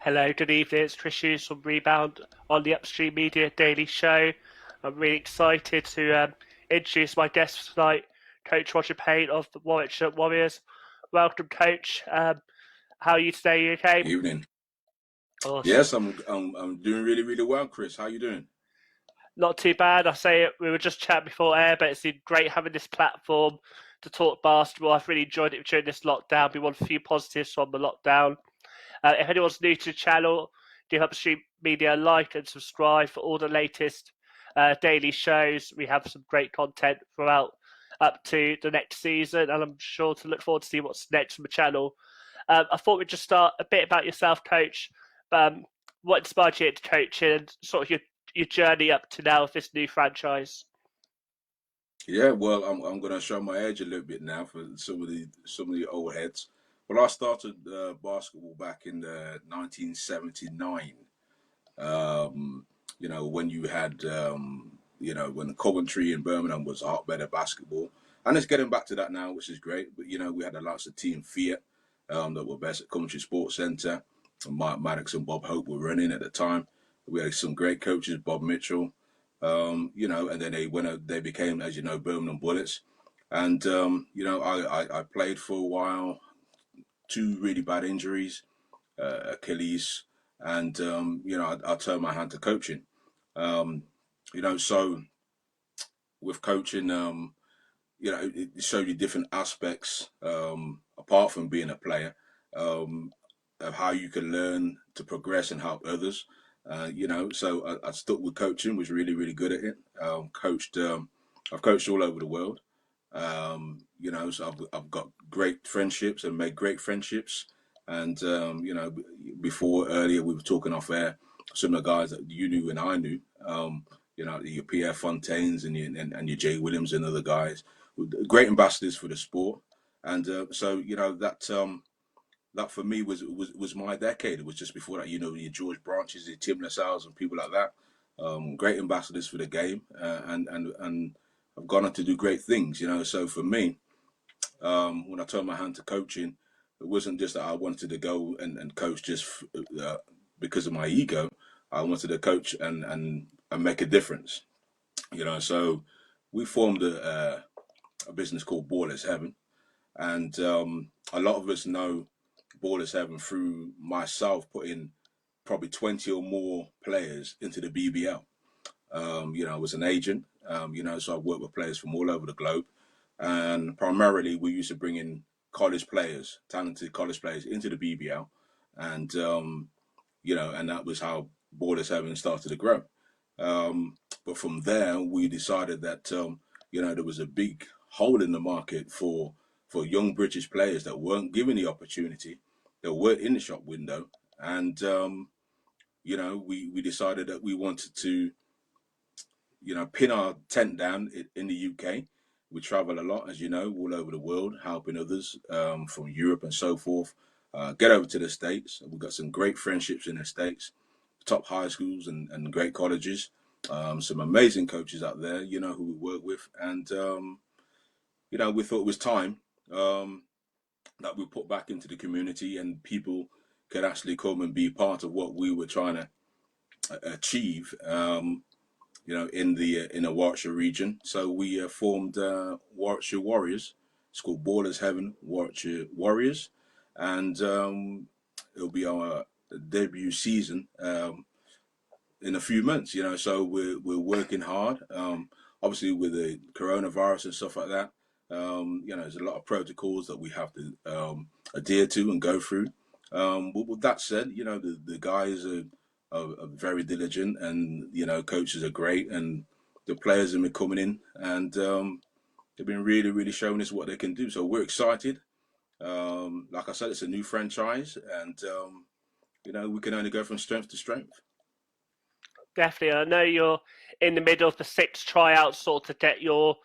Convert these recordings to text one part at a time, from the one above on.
Hello, good evening. It's Chris Hughes from Rebound on the Upstreamedia Daily Show. I'm really excited to introduce my guest tonight, Coach Roger Payne of the Warwickshire Warriors. Welcome, Coach. How are you today? You okay? Evening. Awesome. Yes, I'm doing really well, Chris. How you doing? Not too bad. I say it. We were just chatting before air, but it's been great having this platform to talk basketball. I've really enjoyed it during this lockdown. We want a few positives from the lockdown. If anyone's new to the channel, give Upstream Media a like and subscribe for all the latest daily shows. We have some great content throughout up to the next season, and I'm sure to look forward to see what's next from the channel. I thought we'd just start a bit about yourself, Coach. What inspired you into coaching and sort of your journey up to now with this new franchise? Yeah, well, I'm gonna show my age a little bit now for some of the old heads. Well, I started basketball back in 1979. When you had when Coventry and Birmingham was a hotbed of basketball, and it's getting back to that now, which is great. But we had the likes of Team Fiat that were best at Coventry Sports Centre. Mike Maddox and Bob Hope were running at the time. We had some great coaches, Bob Mitchell, and then they became, as you know, Birmingham Bullets. And I played for a while, two really bad injuries, Achilles, and I turned my hand to coaching. Um, so with coaching, it showed you different aspects apart from being a player, of how you can learn to progress and help others. So I stuck with coaching, was really good at it. I've coached all over the world. So I've got great friendships and made great friendships. And before earlier we were talking off air, some of the guys that you knew and I knew. Your Pierre Fontaines and your Jay Williams and other guys, great ambassadors for the sport. And that for me was my decade. It was just before that, your George Branches, your Tim LaSalle's, and people like that. Great ambassadors for the game, and I've gone on to do great things. So for me, when I turned my hand to coaching, it wasn't just that I wanted to go and coach just because of my ego. I wanted to coach and make a difference. So we formed a business called Ballers Heaven, and a lot of us know Ballers Heaven through myself putting probably 20 or more players into the BBL. I was an agent, so I worked with players from all over the globe. And primarily, we used to bring in college players, talented college players, into the BBL. And, and that was how Ballers Heaven started to grow. But from there, we decided that, there was a big hole in the market for young British players that weren't given the opportunity, that weren't in the shop window. And, we decided that we wanted to pin our tent down in the UK. We travel a lot, as you know, all over the world, helping others from Europe and so forth. Get over to the States. We've got some great friendships in the States, top high schools and great colleges. Some amazing coaches out there, who we work with. And, we thought it was time that we put back into the community and people could actually come and be part of what we were trying to achieve. In the Warwickshire region. So we formed Warwickshire Warriors. It's called Ballers Heaven Warwickshire Warriors, and it'll be our debut season in a few months. So we're working hard. Obviously, with the coronavirus and stuff like that, there's a lot of protocols that we have to adhere to and go through. But with that said, the guys are very diligent, and coaches are great, and the players have been coming in, and they've been really showing us what they can do. So we're excited. Like I said, it's a new franchise, and we can only go from strength to strength. Definitely. I know you're in the middle of the six tryouts, sort of to get your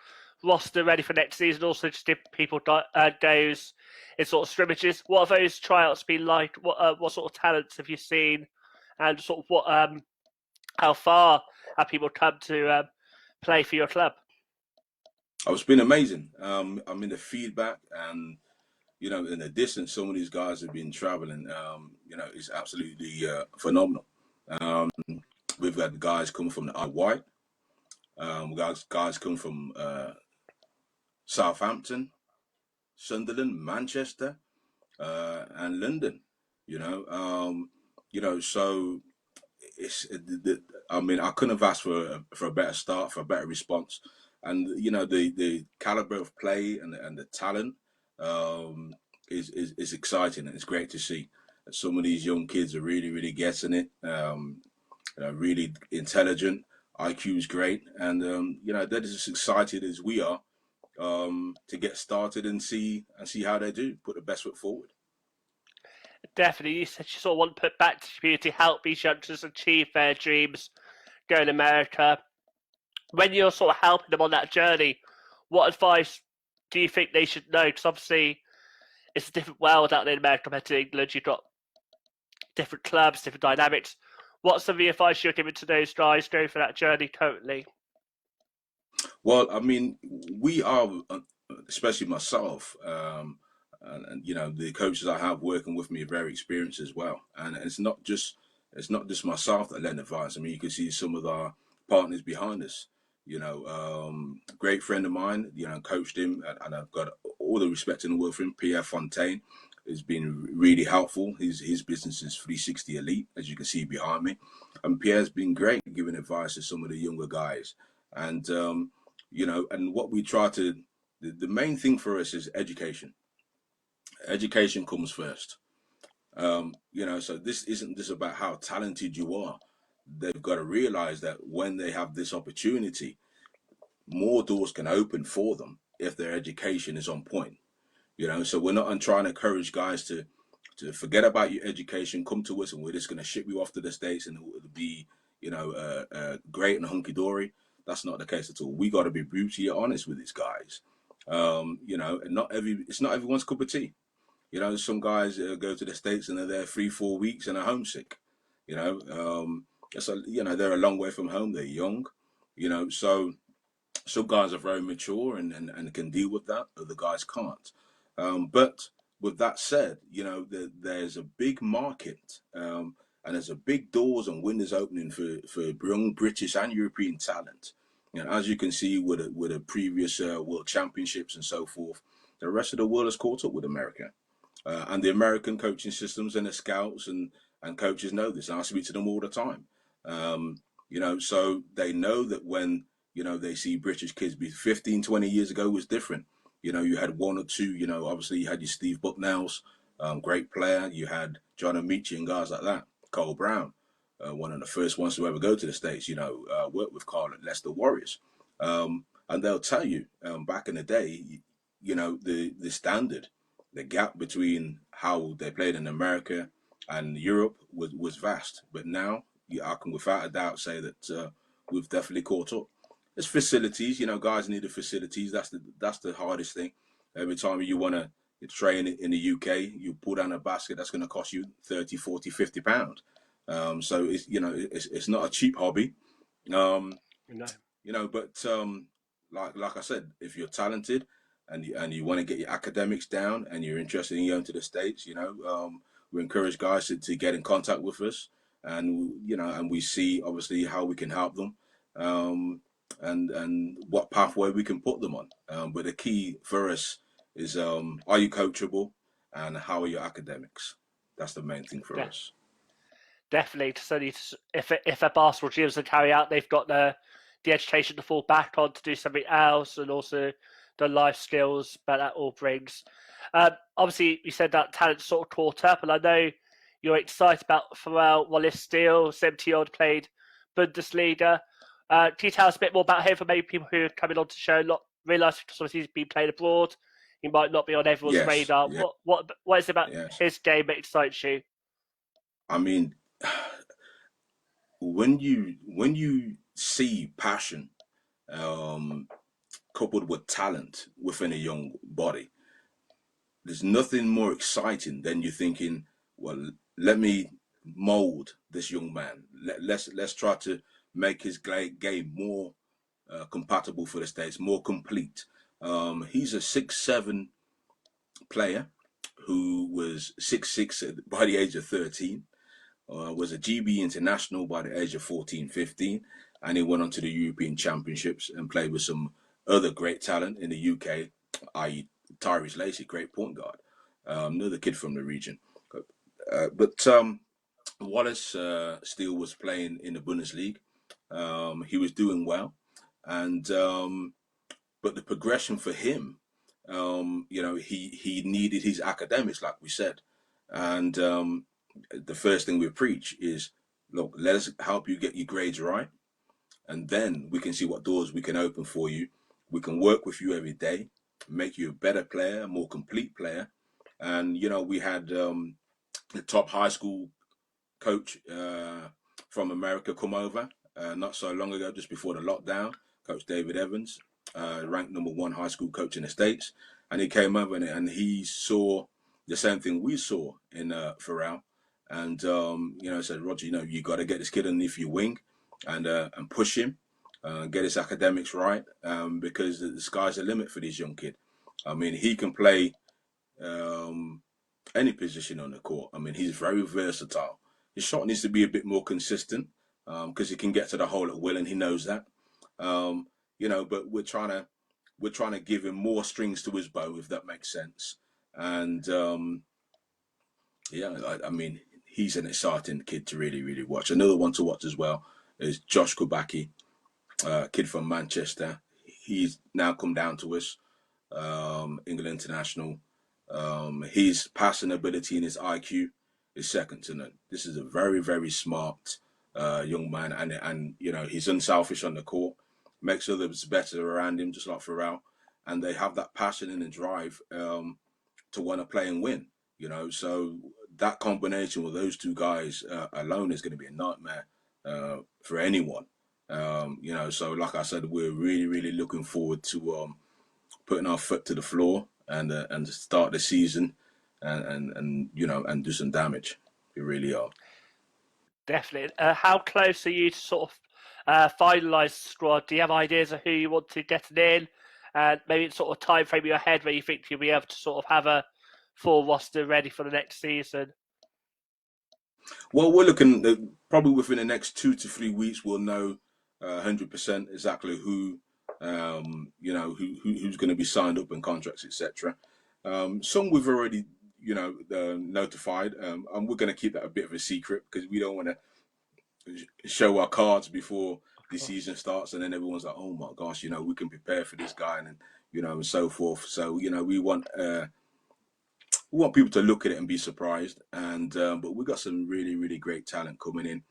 roster ready for next season. Also, just give people days in sort of scrimmages. What have those tryouts been like? What sort of talents have you seen, and sort of how far have people come to play for your club? Oh, it's been amazing. I mean, the feedback and you know, in the distance, some of these guys have been traveling. You know, is absolutely phenomenal. Um, we've got guys coming from the Isle of Wight. We've got guys coming from Southampton, Sunderland, Manchester, and London. You know, so I mean, I couldn't have asked for a better start, for a better response, and you know, the caliber of play and the talent um, is exciting, and it's great to see that some of these young kids are really getting it. Really intelligent, IQ is great, and you know, they're as excited as we are to get started and see how they do, put the best foot forward. Definitely, you said you sort of want to put back to the community, help these youngsters achieve their dreams, go to America. When you're sort of helping them on that journey, what advice do you think they should know? Because obviously, it's a different world out there in America compared to England. You've got different clubs, different dynamics. What's some of the advice you're giving to those guys going for that journey currently? Well, I mean, we are, especially myself, and you know, the coaches I have working with me are very experienced as well. And it's not just myself that lend advice. I mean, you can see some of our partners behind us. You know, great friend of mine. You know, coached him, and I've got all the respect in the world for him. Pierre Fontaine has been really helpful. His business is 360 Elite, as you can see behind me, and Pierre's been great giving advice to some of the younger guys. And you know, and what we try to, the main thing for us is education. Education comes first. You know, so this isn't just about how talented you are. They've got to realize that when they have this opportunity, more doors can open for them if their education is on point. You know, so we're not trying to encourage guys to forget about your education, come to us, and we're just going to ship you off to the States and it'll be, you know, great and hunky dory. That's not the case at all. We got to be brutally honest with these guys. You know, and it's not everyone's cup of tea. You know, some guys go to the States and they're there 3-4 weeks and are homesick. You know, you know, they're a long way from home. They're young. You know, so some guys are very mature and can deal with that, other guys can't. But with that said, you know, there's a big market and there's a big doors and windows opening for young British and European talent. You know, as you can see with the previous World Championships and so forth, the rest of the world has caught up with America. And the American coaching systems and the scouts and coaches know this. And I speak to them all the time. You know, so they know that when, you know, they see British kids be 15, 20 years ago was different. You know, you had one or two, you know, obviously you had your Steve Bucknells, great player. You had John Amici and guys like that. Cole Brown, one of the first ones to ever go to the States, you know, worked with Carl at Leicester Warriors. And they'll tell you, back in the day, you know, the standard, the gap between how they played in America and Europe was vast. But now, yeah, I can without a doubt say that we've definitely caught up. There's facilities, you know, guys need the facilities. That's the hardest thing. Every time you want to train in the UK, you pull down a basket that's going to cost you 30, 40, 50 pounds. So it's, you know, it's not a cheap hobby. Um, No. you know, but like I said, if you're talented and you want to get your academics down and you're interested in going to the States, you know, we encourage guys to get in contact with us, and you know, and we see obviously how we can help them, and what pathway we can put them on. But the key for us is, are you coachable, and how are your academics? That's the main thing for De- us. Definitely. So if a basketball dream doesn't carry out, they've got the education to fall back on to do something else, and also the life skills that all brings. Obviously, you said that talent sort of caught up, and I know you're excited about Pharrell Wallace-Steele, 70-year-old, played Bundesliga. Can you tell us a bit more about him for maybe people who are coming on to the show not realise because he's been playing abroad, he might not be on everyone's Yes, radar. yeah, What is it about yes. his game that excites you? I mean, when you see passion um, coupled with talent within a young body, there's nothing more exciting than you thinking, well, let me mold this young man. Let's try to make his game more compatible for the States, more complete. He's a 6'7" player. who was 6'6" by the age of 13, was a GB international by the age of 14, 15, and he went on to the European Championships and played with some other great talent in the UK, i.e. Tyrese Lacey, great point guard, another kid from the region. But Wallace still was playing in the Bundesliga. He was doing well, and but the progression for him, he needed his academics, like we said, and the first thing we preach is, look, let us help you get your grades right, and then we can see what doors we can open for you. We can work with you every day, make you a better player, a more complete player, and we had the top high school coach from America come over not so long ago, just before the lockdown. Coach David Evans, ranked #1 high school coach in the States, and he came over and he saw the same thing we saw in Pharrell, and said, Roger, you got to get this kid underneath your wing and push him, get his academics right, because the sky's the limit for this young kid. I mean, he can play um, any position on the court. I mean, he's very versatile. His shot needs to be a bit more consistent because he can get to the hole at will, and he knows that. But we're trying to give him more strings to his bow, if that makes sense. And I mean, he's an exciting kid to really, really watch. Another one to watch as well is Josh Kubacki, kid from Manchester. He's now come down to us, England international. His passing ability and his IQ is second to none. This is a very, very smart young man, and he's unselfish on the court, makes others better around him, just like Pharrell, and they have that passion and the drive to want to play and win. So that combination with those two guys alone is going to be a nightmare for anyone. So like I said, we're really, really looking forward to putting our foot to the floor and start the season and do some damage. We really are. Definitely. How close are you to sort of finalise the squad? Do you have ideas of who you want to get in? And maybe sort of time frame in your head where you think you'll be able to sort of have a full roster ready for the next season? Well, we're looking probably within the next 2 to 3 weeks. We'll know 100% exactly who's going to be signed up in contracts, etc. Some we've already notified, and we're going to keep that a bit of a secret because we don't want to show our cards before Of the course. season starts, and then everyone's like, "Oh my gosh, we can prepare for this guy," and so forth. So we want people to look at it and be surprised. And but we got some really, really great talent coming in.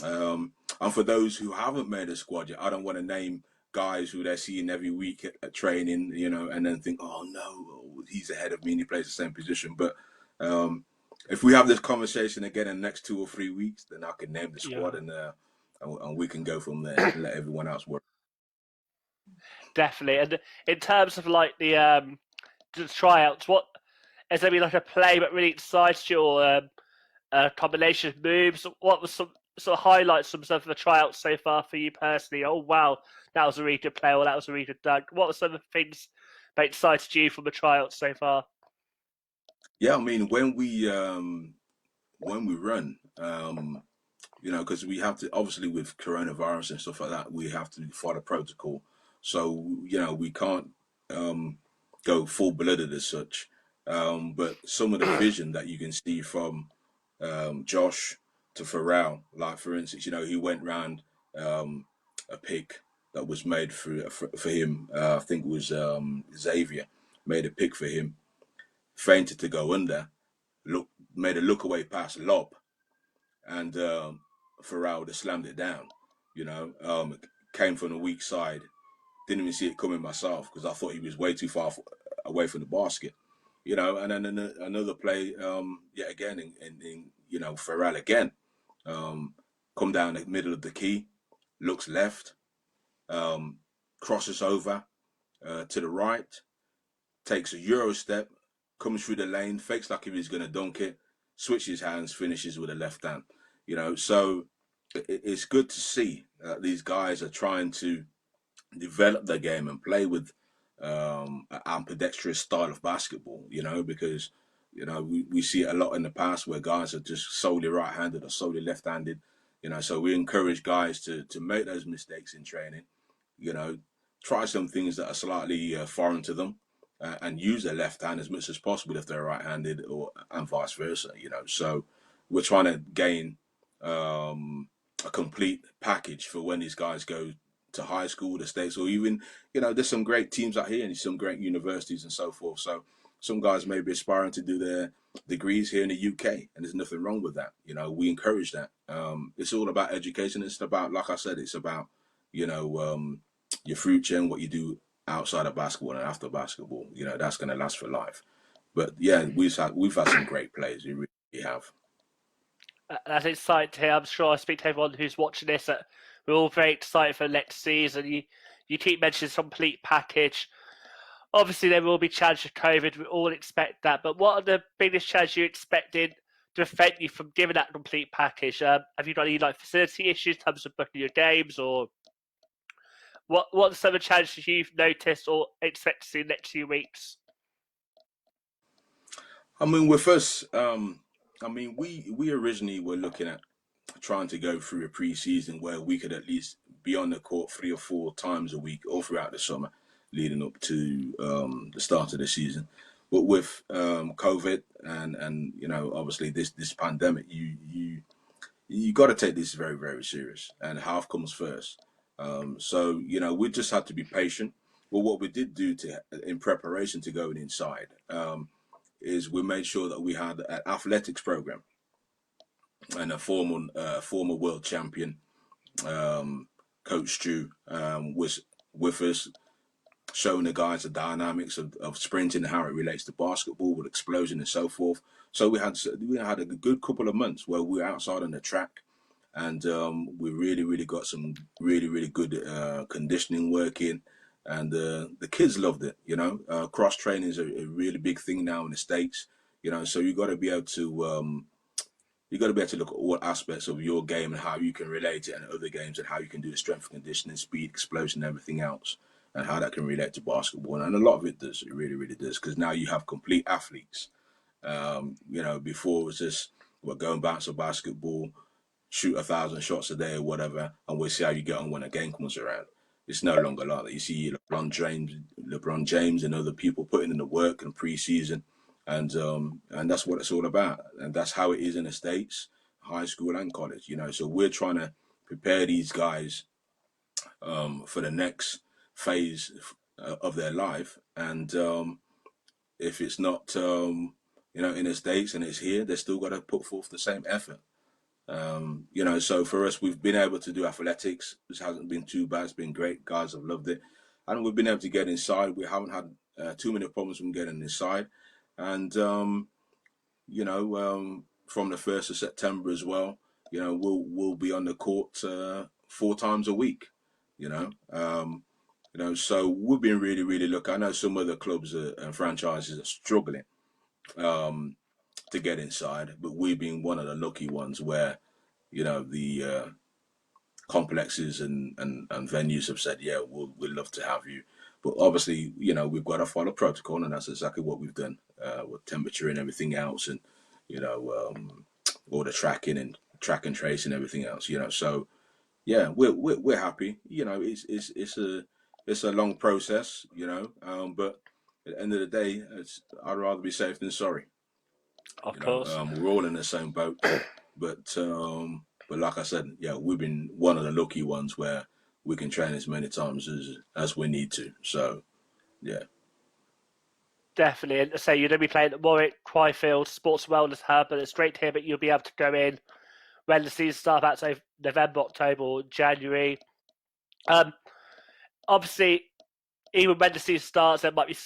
And for those who haven't made a squad yet, I don't want to name guys who they're seeing every week at training, and then think, "Oh no, he's ahead of me and he plays the same position." But if we have this conversation again in the next 2 or 3 weeks, then I can name the squad, Yeah, and we can go from there and let everyone else work. definitely. And in terms of like the tryouts, what has there been like a play that really excites you, or a combination of moves? What was some sort of highlights from some of the tryouts so far for you personally? Oh wow, that was a really good play, or that was a really good dunk. What were some of the things that excited you from the tryouts so far? Yeah, I mean when we run, because we have to, obviously with coronavirus and stuff like that, we have to follow protocol. So we can't go full blooded as such. But some of the vision that you can see from Josh to Pharrell, like for instance, he went round a pick that was made for him. I think it was Xavier made a pick for him, fainted to go under, look made a look away pass lob, and Pharrell would have slammed it down. Came from the weak side. Didn't even see it coming myself because I thought he was way too far away from the basket. And then another play, yet again, in Pharrell again, come down the middle of the key, looks left, um, crosses over to the right, takes a Euro step, comes through the lane, fakes like he was going to dunk it, switches hands, finishes with a left hand. So it's good to see that these guys are trying to develop their game and play with an ambidextrous style of basketball. Because You know, we see it a lot in the past where guys are just solely right-handed or solely left-handed. You know, so we encourage guys to make those mistakes in training. You know, try some things that are slightly foreign to them, and use their left hand as much as possible if they're right-handed, or and vice versa. You know, so we're trying to gain a complete package for when these guys go to high school, the states, or even, you know, there's some great teams out here and some great universities and so forth. So some guys may be aspiring to do their degrees here in the UK, and there's nothing wrong with that. You know, we encourage that. It's all about education. It's about, like I said, it's about, you know, your future and what you do outside of basketball and after basketball. You know, that's going to last for life. But yeah, we've had some great players. We really have. That's exciting to hear. I'm sure I speak to everyone who's watching this that we're all very excited for next season. You keep mentioning some complete package. Obviously, there will be challenges with COVID. We all expect that. But what are the biggest challenges you expected to prevent you from giving that complete package? Have you got any like facility issues in terms of booking your games, or what are some of the challenges you've noticed or expect to see in the next few weeks? I mean, we're first. I mean, we originally were looking at trying to go through a pre-season where we could at least be on the court 3 or 4 times a week all throughout the summer, leading up to the start of the season. But with COVID and you know, obviously this pandemic, you got to take this very, very serious, and health comes first. So you know, we just had to be patient. Well, what we did do to in preparation to going inside, is we made sure that we had an athletics program, and a former world champion, Coach Stu, was with us, showing the guys the dynamics of sprinting and how it relates to basketball with explosion and so forth. So we had a good couple of months where we were outside on the track, and we really got some really good conditioning working, and the kids loved it. You know, cross training is a really big thing now in the States. You know, so you got to be able to look at all aspects of your game and how you can relate it and other games, and how you can do the strength and conditioning, speed, explosion, and everything else, and how that can relate to basketball. And a lot of it does. It really does, because now you have complete athletes. You know, before it was just, we're going bounce a basketball, shoot 1,000 shots a day or whatever, and we'll see how you get on when a game comes around. It's no longer like that. You see LeBron James, and other people putting in the work in preseason, and that's what it's all about, and that's how it is in the States, high school and college. You know, so we're trying to prepare these guys for the next phase of their life, and if it's not, you know, in the States and it's here, they're still got to put forth the same effort. You know, so for us, we've been able to do athletics, which hasn't been too bad. It's been great. Guys have loved it. And we've been able to get inside. We haven't had too many problems from getting inside. And, you know, from the 1st of September as well, you know, we'll be on the court 4 times a week, you know. You know, so we've been really lucky. I know some other clubs and franchises are struggling um, to get inside, but we've been one of the lucky ones where, you know, the complexes and venues have said, yeah, we'd love to have you. But obviously, you know, we've got to follow protocol, and that's exactly what we've done with temperature and everything else, and, you know, all the tracking and track and trace and everything else, you know. So yeah, we're happy. You know, it's a long process, you know, but at the end of the day, I'd rather be safe than sorry. Of You know, course. we're all in the same boat, but like I said, yeah, we've been one of the lucky ones where we can train as many times as we need to. So yeah. Definitely. And say you're going to be playing at Warwick, Cryfield, Sports Wellness Hub, and it's great to hear that you'll be able to go in when the season starts out, say November, October, or January. Um, Obviously, even when the season starts, there might be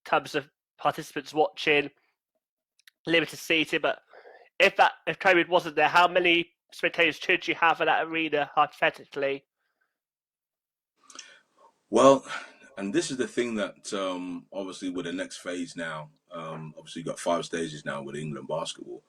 tons of participants watching, limited seating. But if COVID wasn't there, how many spectators could you have in that arena hypothetically? Well, and this is the thing that obviously with the next phase now, obviously you've got 5 stages now with England basketball,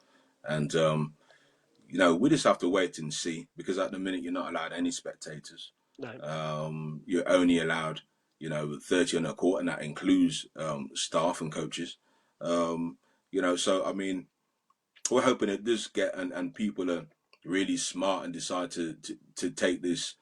and you know, we just have to wait and see, because at the minute you're not allowed any spectators. No. You're only allowed, you know, 30 on the court, and that includes staff and coaches. Um, So I mean, we're hoping it does get and people are really smart and decide to take this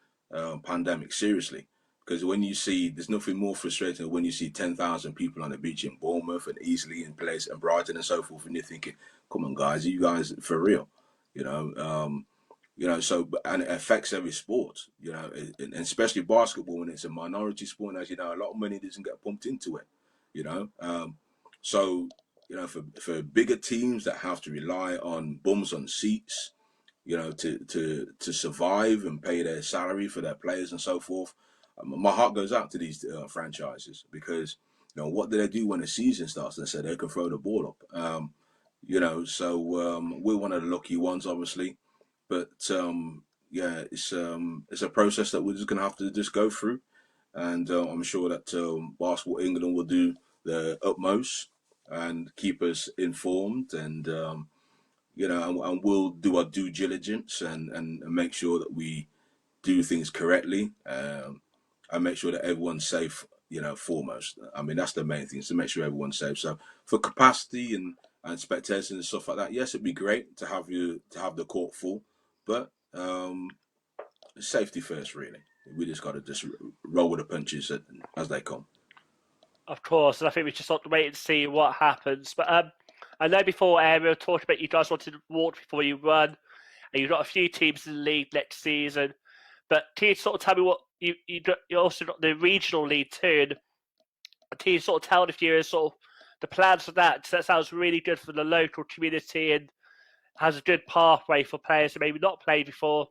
pandemic seriously. Because when you see, there's nothing more frustrating than when you see 10,000 people on the beach in Bournemouth and Eastleigh and place and Brighton and so forth, and you're thinking, "Come on, guys, are you guys for real?" You know, so and it affects every sport, and especially basketball when it's a minority sport. And as you know, a lot of money doesn't get pumped into it, you know. So for bigger teams that have to rely on bums on seats, to survive and pay their salary for their players and so forth, my heart goes out to these franchises because what do they do when the season starts? They say they can throw the ball up. So we're one of the lucky ones, obviously. But yeah, it's a process that we're just gonna have to just go through, and I'm sure that Basketball England will do the utmost and keep us informed, and and we'll do our due diligence and make sure that we do things correctly, and make sure that everyone's safe. Foremost. I mean, that's the main thing, is to make sure everyone's safe. So for capacity and spectators and stuff like that, yes, it'd be great to have the court full, but safety first, really. We just got to just roll with the punches as they come. Of course, and I think we just have to wait and see what happens. But I know before we were talking about you guys wanted to walk before you run, and you've got a few teams in the league next season. But can you sort of tell me what you also got the regional league too? And can you sort of tell the viewers sort of the plans for that? Because that sounds really good for the local community and has a good pathway for players who maybe not played before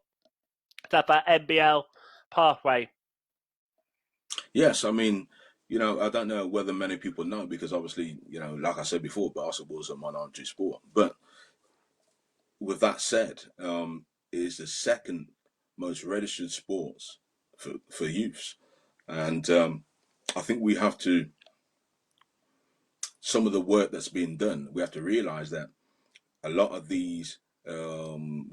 to have that NBL pathway. Yes, I mean, I don't know whether many people know because obviously, like I said before, basketball is a minority sport. But with that said, it is the second most registered sports for youths, and I think we have to some of the work that's being done. We have to realize that a lot of these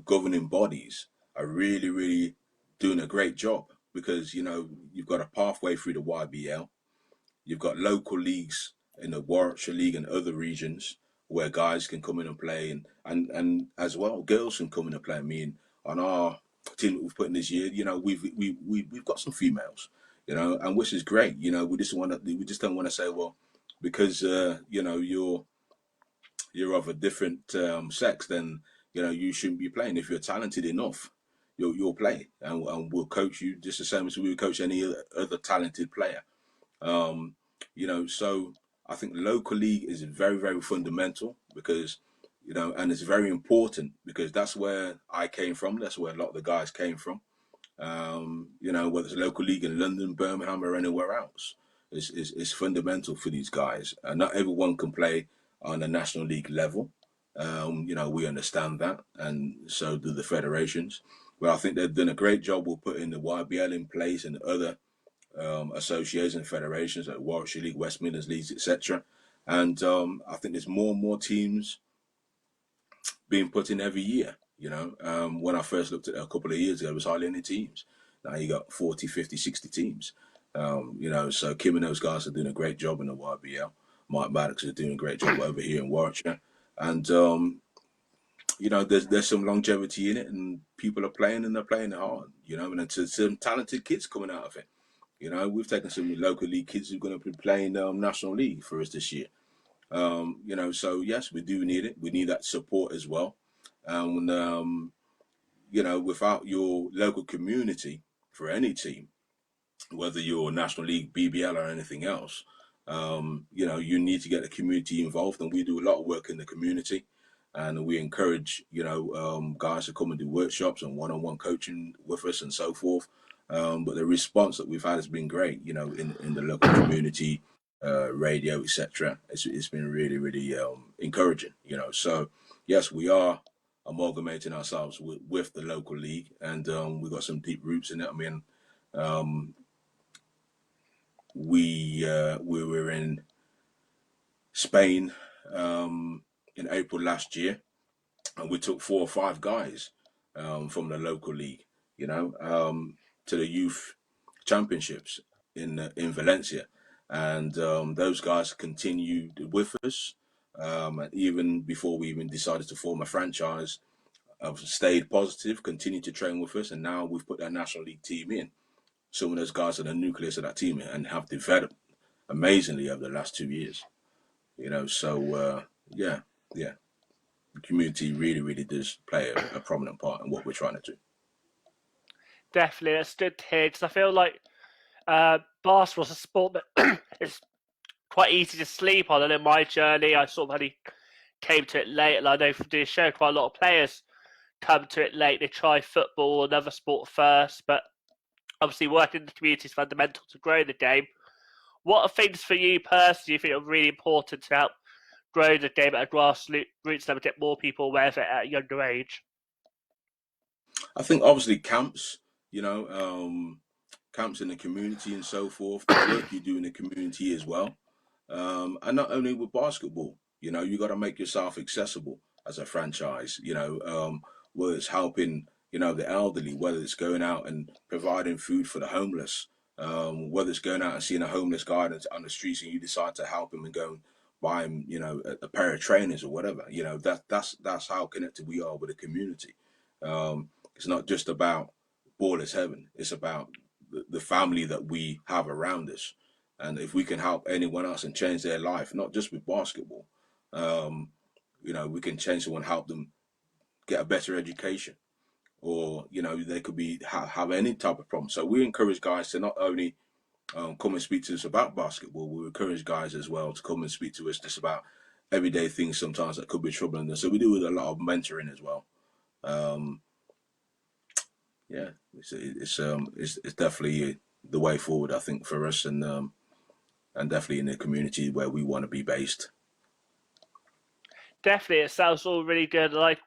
governing bodies are really, really doing a great job because you've got a pathway through the YBL. You've got local leagues in the Warwickshire League and other regions where guys can come in and play, and as well girls can come in and play. I mean, on our team that we've put in this year, we've got some females, and which is great. We just don't want to say, well, because you're of a different sex, then you shouldn't be playing. If you're talented enough, you'll play, and we'll coach you just the same as we would coach any other talented player. So I think local league is very, very fundamental because, and it's very important because that's where I came from. That's where a lot of the guys came from. Whether it's a local league in London, Birmingham, or anywhere else, is fundamental for these guys. And not everyone can play on a national league level. We understand that, and so do the federations. But I think they've done a great job with putting the YBL in place and other associations and federations like Warwickshire League, West Midlands Leagues, etc. And I think there's more and more teams being put in every year. When I first looked at it a couple of years ago, there was hardly any teams. Now you got 40, 50, 60 teams. So Kim and those guys are doing a great job in the YBL. Mike Maddox is doing a great job over here in Warwickshire. And, there's some longevity in it, and people are playing and they're playing it hard, and there's some talented kids coming out of it. We've taken some local league kids who are going to be playing National League for us this year. So yes, we do need it. We need that support as well. Without your local community for any team, whether you're National League, BBL, or anything else, you need to get the community involved. And we do a lot of work in the community. And we encourage, guys to come and do workshops and one-on-one coaching with us and so forth. But the response that we've had has been great, in the local community, radio, etc. It's been really, really encouraging, So, yes, we are amalgamating ourselves with the local league, and we've got some deep roots in it. I mean, we were in Spain in April last year, and we took 4 or 5 guys from the local league, to the youth championships in Valencia, and those guys continued with us. And even before we even decided to form a franchise, I've stayed positive, continued to train with us, and now we've put that National League team in. Some of those guys are the nucleus of that team and have developed amazingly over the last 2 years. So yeah, yeah, the community really, really does play a prominent part in what we're trying to do. Definitely, it's good to hear because I feel like basketball's a sport that it's quite easy to sleep on. And in my journey, I sort of only came to it late, and I know from doing the show, quite a lot of players come to it late. They try football or another sport first, but obviously working in the community is fundamental to grow the game. What are things for you personally you think are really important to help grow the game at a grassroots level, get more people aware of it at a younger age? I think obviously camps, you know, camps in the community and so forth, the work you do in the community as well. And not only with basketball, you got to make yourself accessible as a franchise, whether it's helping, the elderly, whether it's going out and providing food for the homeless, whether it's going out and seeing a homeless guy on the streets and you decide to help him and go and buy him, a pair of trainers or whatever, that's how connected we are with the community. It's not just about ball is heaven. It's about the family that we have around us. And if we can help anyone else and change their life, not just with basketball, um, we can change someone, help them get a better education, or they could be have any type of problem. So we encourage guys to not only come and speak to us about basketball, we encourage guys as well to come and speak to us just about everyday things sometimes that could be troubling us. So we do a lot of mentoring as well. Um, yeah, it's definitely the way forward, I think, for us, and definitely in the community where we want to be based. Definitely, it sounds all really good. Like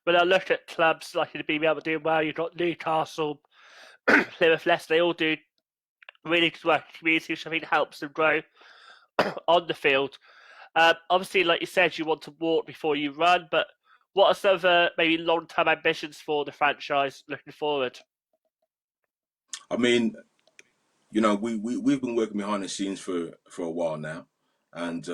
when I look at clubs like in the BBL doing well, you've got Newcastle, Plymouth, Leicester. They all do really good work in the community, which I think helps them grow on the field. Obviously, like you said, you want to walk before you run, but what are some of the maybe long-term ambitions for the franchise looking forward? I mean, we've been working behind the scenes for a while now, and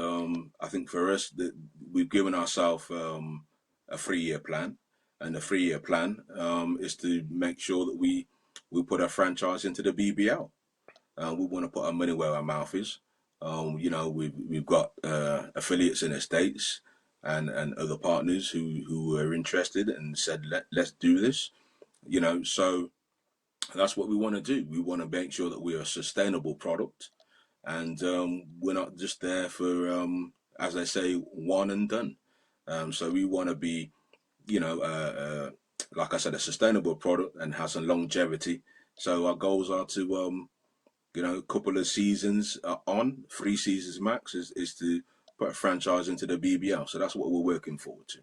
I think for us that we've given ourselves a 3 year plan, and the 3 year plan is to make sure that we put our franchise into the BBL. We want to put our money where our mouth is. We've got affiliates in the states and other partners who are interested and said let's do this. So that's what we want to do. We want to make sure that we are a sustainable product, and we're not just there for, as they say, one and done. So we want to be, you know, like I said, a sustainable product and has some longevity. So our goals are to, a couple of seasons on, 3 seasons max, is to put a franchise into the BBL. So that's what we're working forward to.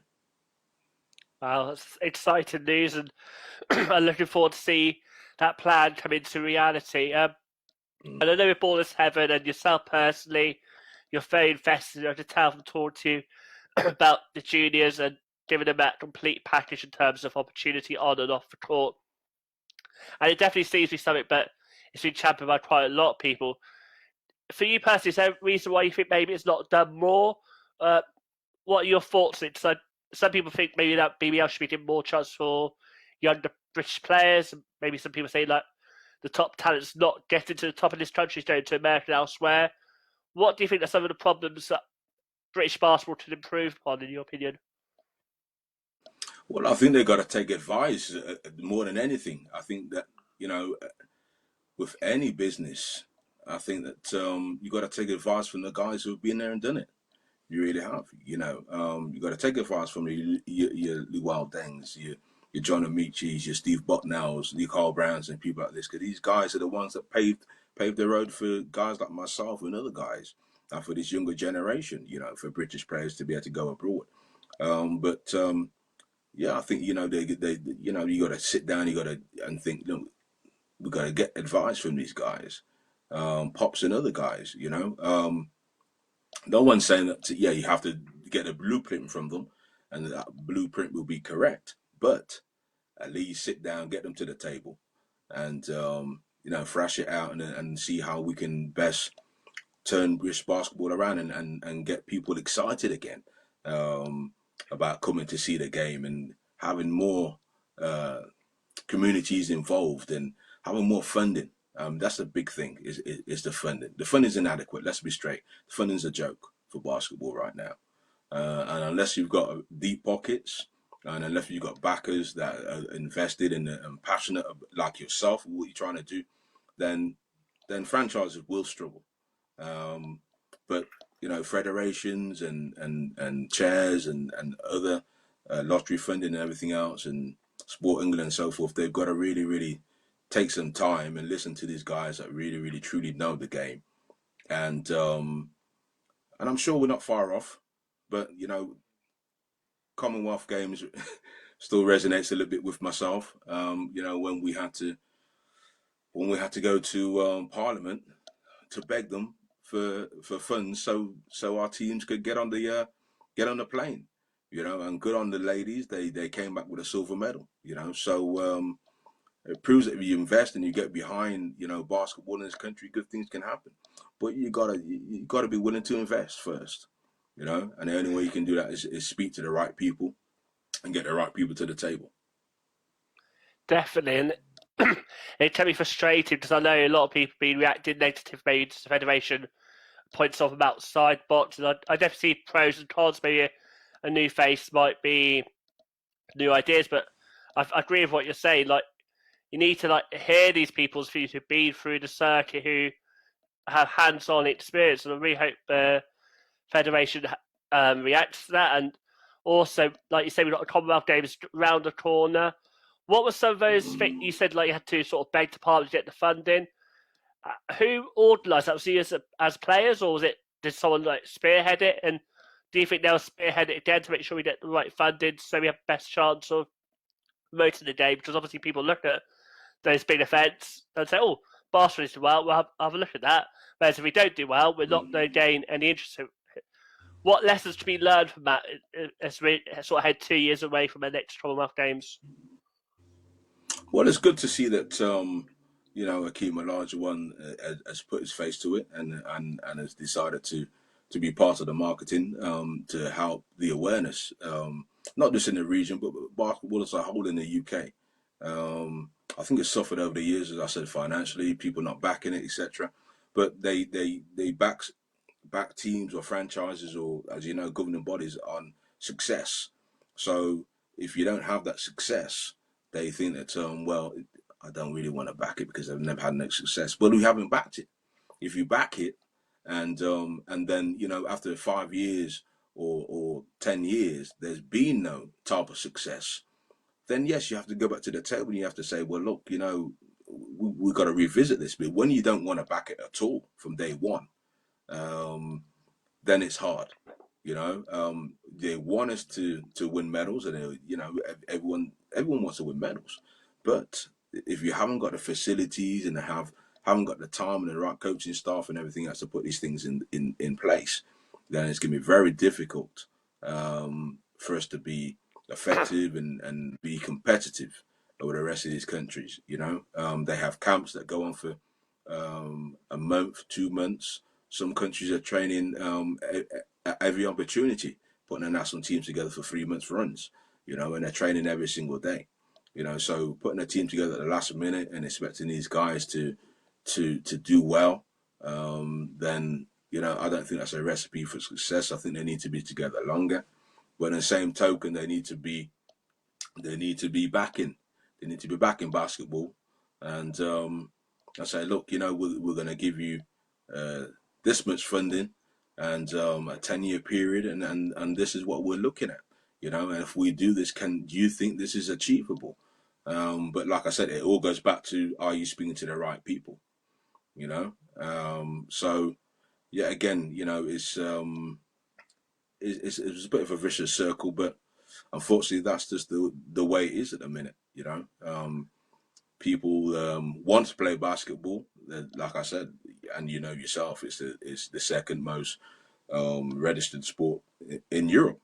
Wow, that's exciting news, and I'm looking forward to see that plan come into reality. Mm. And I know with Ball is Heaven and yourself personally, you're very invested. I can tell from talking to you about the juniors and giving them that complete package in terms of opportunity on and off the court. And it definitely seems to be something, but it's been championed by quite a lot of people. For you personally, is there a reason why you think maybe it's not done more? Uh, what are your thoughts on it? So some people think maybe that BBL should be given more chance for younger British players. And maybe some people say like the top talent's not getting to the top of this country, going to America and elsewhere. What do you think are some of the problems that British basketball should improve upon, in your opinion? Well, I think they've got to take advice more than anything. I think that, you know, with any business, I think that you got to take advice from the guys who've been there and done it. You really have. You got to take advice from your Luau Dengs, your John Amichis, your Steve Bucknells, your Carl Browns, and people like this. Because these guys are the ones that paved the road for guys like myself and other guys, and for this younger generation. For British players to be able to go abroad. But yeah, I think they you got to sit down, you got to and think. We got to get advice from these guys, pops and other guys. No one's saying that, yeah, you have to get a blueprint from them and that blueprint will be correct. But at least sit down, get them to the table and, thrash it out and see how we can best turn British basketball around and get people excited again um, about coming to see the game and having more uh, communities involved and having more funding. That's a big thing. Is the funding? The funding is inadequate. Let's be straight. The funding's a joke for basketball right now. And unless you've got deep pockets, and unless you've got backers that are invested and passionate like yourself, what you're trying to do, then franchises will struggle. Um, but federations and chairs and other lottery funding and everything else, and Sport England and so forth, they've got to really, really take some time and listen to these guys that really, really, truly know the game. And I'm sure we're not far off, but Commonwealth Games still resonates a little bit with myself. When we had to go to Parliament to beg them for funds so our teams could get on the plane, and good on the ladies. They came back with a silver medal, so it proves that if you invest and you get behind basketball in this country, good things can happen. But you gotta be willing to invest first, and the only way you can do that is speak to the right people and get the right people to the table. Definitely, and it can be frustrating because I know a lot of people been reacting negative maybe to the federation points off about side boxes. I definitely see pros and cons. Maybe a new face might be new ideas, but I agree with what you're saying. Like you need to like hear these people's views who've been through the circuit, who have hands-on experience, and I really hope the federation reacts to that. And also, like you said, we've got the Commonwealth Games round the corner. What were some of those things you said? Like you had to sort of beg the parliament to get the funding. Who organised that? Was you as players, or was it did someone like spearhead it? And do you think they'll spearhead it again to make sure we get the right funding so we have the best chance of promoting the game? Because obviously people look at those big events and say, "Oh, Barcelona's do well. We'll have a look at that." Whereas if we don't do well, we're not going to gain any interest. What lessons to be learned from that as we sort of head 2 years away from the next Commonwealth Games? Well, it's good to see that Akeem Olajuwon has put his face to it and has decided to be part of the marketing to help the awareness, not just in the region but basketball as a whole in the UK. I think it's suffered over the years, as I said, financially, people not backing it, etc. But they back teams or franchises or, as you know, governing bodies on success. So if you don't have that success, they think that well, I don't really want to back it because they've never had no success. But we haven't backed it. If you back it, and then after 5 years or 10 years, there's been no type of success, then yes, you have to go back to the table and you have to say, well, look, we've got to revisit this. But when you don't want to back it at all from day one, um, then it's hard. They want us to win medals, and everyone wants to win medals. But if you haven't got the facilities and haven't got the time and the right coaching staff and everything else to put these things in place, then it's going to be very difficult for us to be effective and be competitive with the rest of these countries. They have camps that go on for a month, 2 months. Some countries are training at every opportunity, putting their national teams together for 3 months runs, and they're training every single day. So putting a team together at the last minute and expecting these guys to do well, then I don't think that's a recipe for success. I think they need to be together longer. But in the same token, they need to be backing. They need to be backing basketball, and I say, look, we're going to give you uh, this much funding and a 10-year period, and this is what we're looking at. And if we do this, do you think this is achievable? But like I said, it all goes back to, are you speaking to the right people? So yeah, again, it's a bit of a vicious circle, but unfortunately, that's just the way it is at the minute. People want to play basketball. Like I said, and yourself, it's the second most registered sport in Europe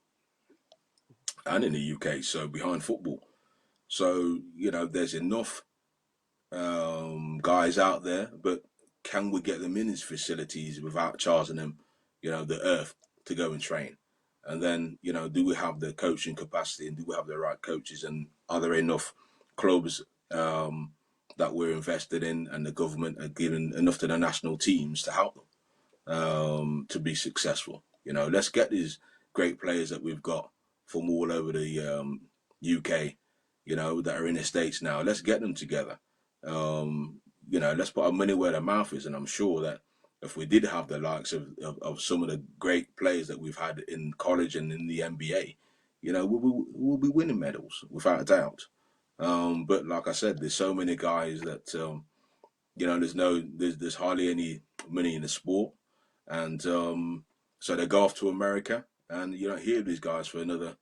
and in the UK. So behind football. So there's enough guys out there, but can we get them in these facilities without charging them, the earth to go and train? And then, do we have the coaching capacity and do we have the right coaches? And are there enough clubs that we're invested in and the government are giving enough to the national teams to help them to be successful? Let's get these great players that we've got from all over the UK, that are in the States now. Let's get them together. Let's put our money where their mouth is. And I'm sure that if we did have the likes of some of the great players that we've had in college and in the NBA, we'll be winning medals without a doubt. But like I said, there's so many guys that there's hardly any money in the sport, and so they go off to America, and you don't hear these guys for another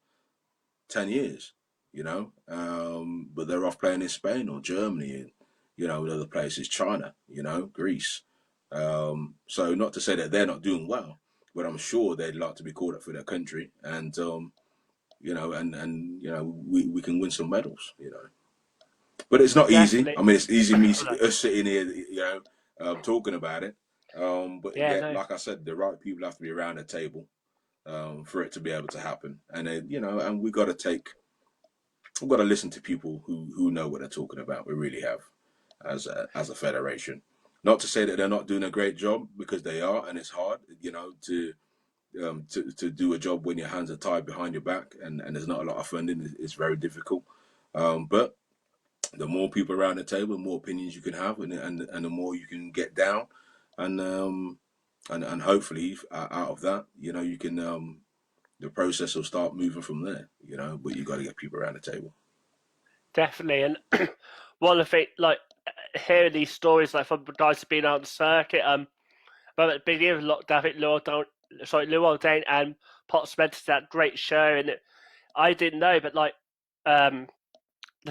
10 years, but they're off playing in Spain or Germany, and other places, China, Greece. So not to say that they're not doing well, but I'm sure they'd like to be called up for their country, and we can win some medals, But it's not easy. I Definitely. mean, it's easy me us sitting here, talking about it. But Yeah, again, no, like I said, the right people have to be around the table for it to be able to happen. And then, and we've got to listen to people who know what they're talking about. We really have, as a federation. Not to say that they're not doing a great job, because they are, and it's hard, to do a job when your hands are tied behind your back and there's not a lot of funding. It's very difficult. But the more people around the table, the more opinions you can have, and the more you can get down, and hopefully out of that, you can the process will start moving from there. But you got to get people around the table. definitely. And one of it, like hearing these stories, like from guys who've been out on the circuit, but at the beginning of lockdown, I think Llewellyn Dane and Potts mentioned that great show, and I didn't know, but like, the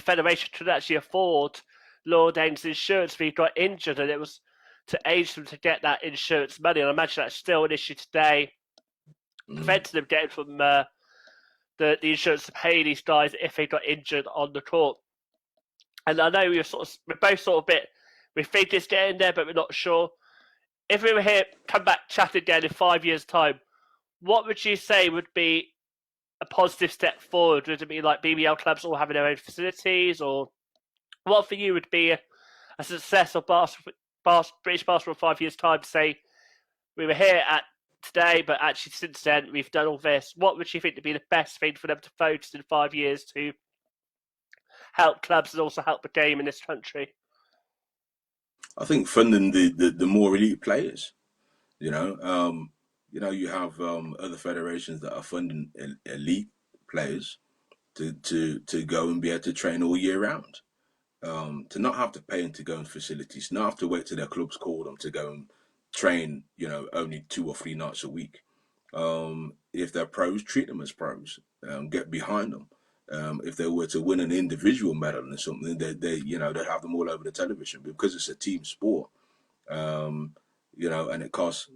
federation could actually afford Llewellyn Dane's insurance if he got injured, and it was to aid them to get that insurance money. And I imagine that's still an issue today, Mm. preventing them getting from the insurance to pay these guys if they got injured on the court. And I know we're both sort of bit, we think it's getting there, but we're not sure. If we were here, come back, chat again in 5 years' time, what would you say would be a positive step forward? Would it be like BBL clubs all having their own facilities, or what for you would be a success of British basketball in 5 years' time? To say we were here at today, but actually since then we've done all this. What would you think to be the best thing for them to focus in 5 years to help clubs and also help the game in this country? I think funding the more elite players. You have other federations that are funding elite players to go and be able to train all year round. To not have to pay them to go in facilities, not have to wait till their clubs call them to go and train, only 2 or 3 nights a week. If they're pros, treat them as pros. Get behind them. If they were to win an individual medal or something, they have them all over the television, because it's a team sport. Um, and it costs,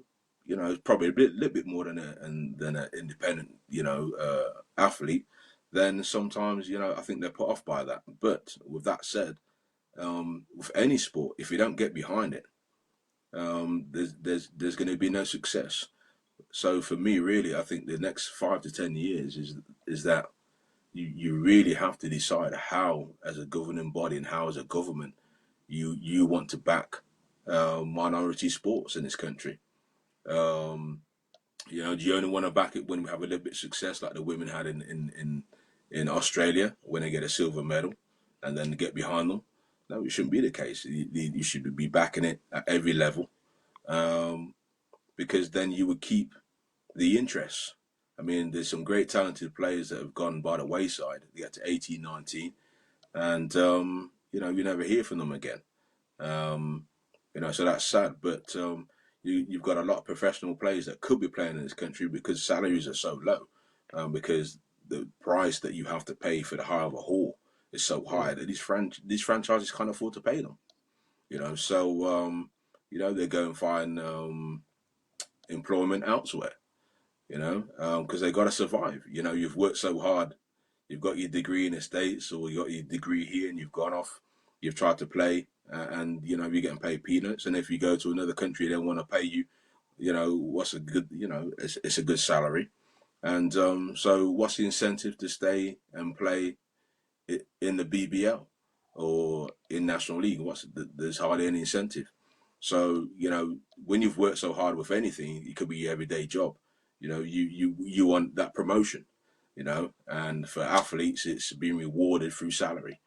probably little bit more than an independent, athlete. Then sometimes, I think they're put off by that. But with that said, with any sport, if you don't get behind it, there's going to be no success. So for me, really, I think the next 5 to 10 years is that you really have to decide how, as a governing body and how, as a government, you want to back minority sports in this country. Um, do you only want to back it when we have a little bit of success, like the women had in Australia when they get a silver medal, and then get behind them? No, it shouldn't be the case. You should be backing it at every level, um, because then you would keep the interest. I mean, there's some great talented players that have gone by the wayside. They get to 18, 19, and you never hear from them again. Um, so that's sad. But you've got a lot of professional players that could be playing in this country, because salaries are so low, because the price that you have to pay for the hire of a hall is so high that these franchises can't afford to pay them. So they go and find employment elsewhere. Because they got to survive. You've worked so hard. You've got your degree in the States, or you got your degree here, and you've gone off. You've tried to play. and you know you're getting paid peanuts. And if you go to another country, they want to pay you, you know, what's a good, you know, it's a good salary. And so, what's the incentive to stay and play in the BBL or in National League? There's hardly any incentive. So you know, when you've worked so hard with anything, it could be your everyday job. You know, you want that promotion. You know, and for athletes, it's being rewarded through salary.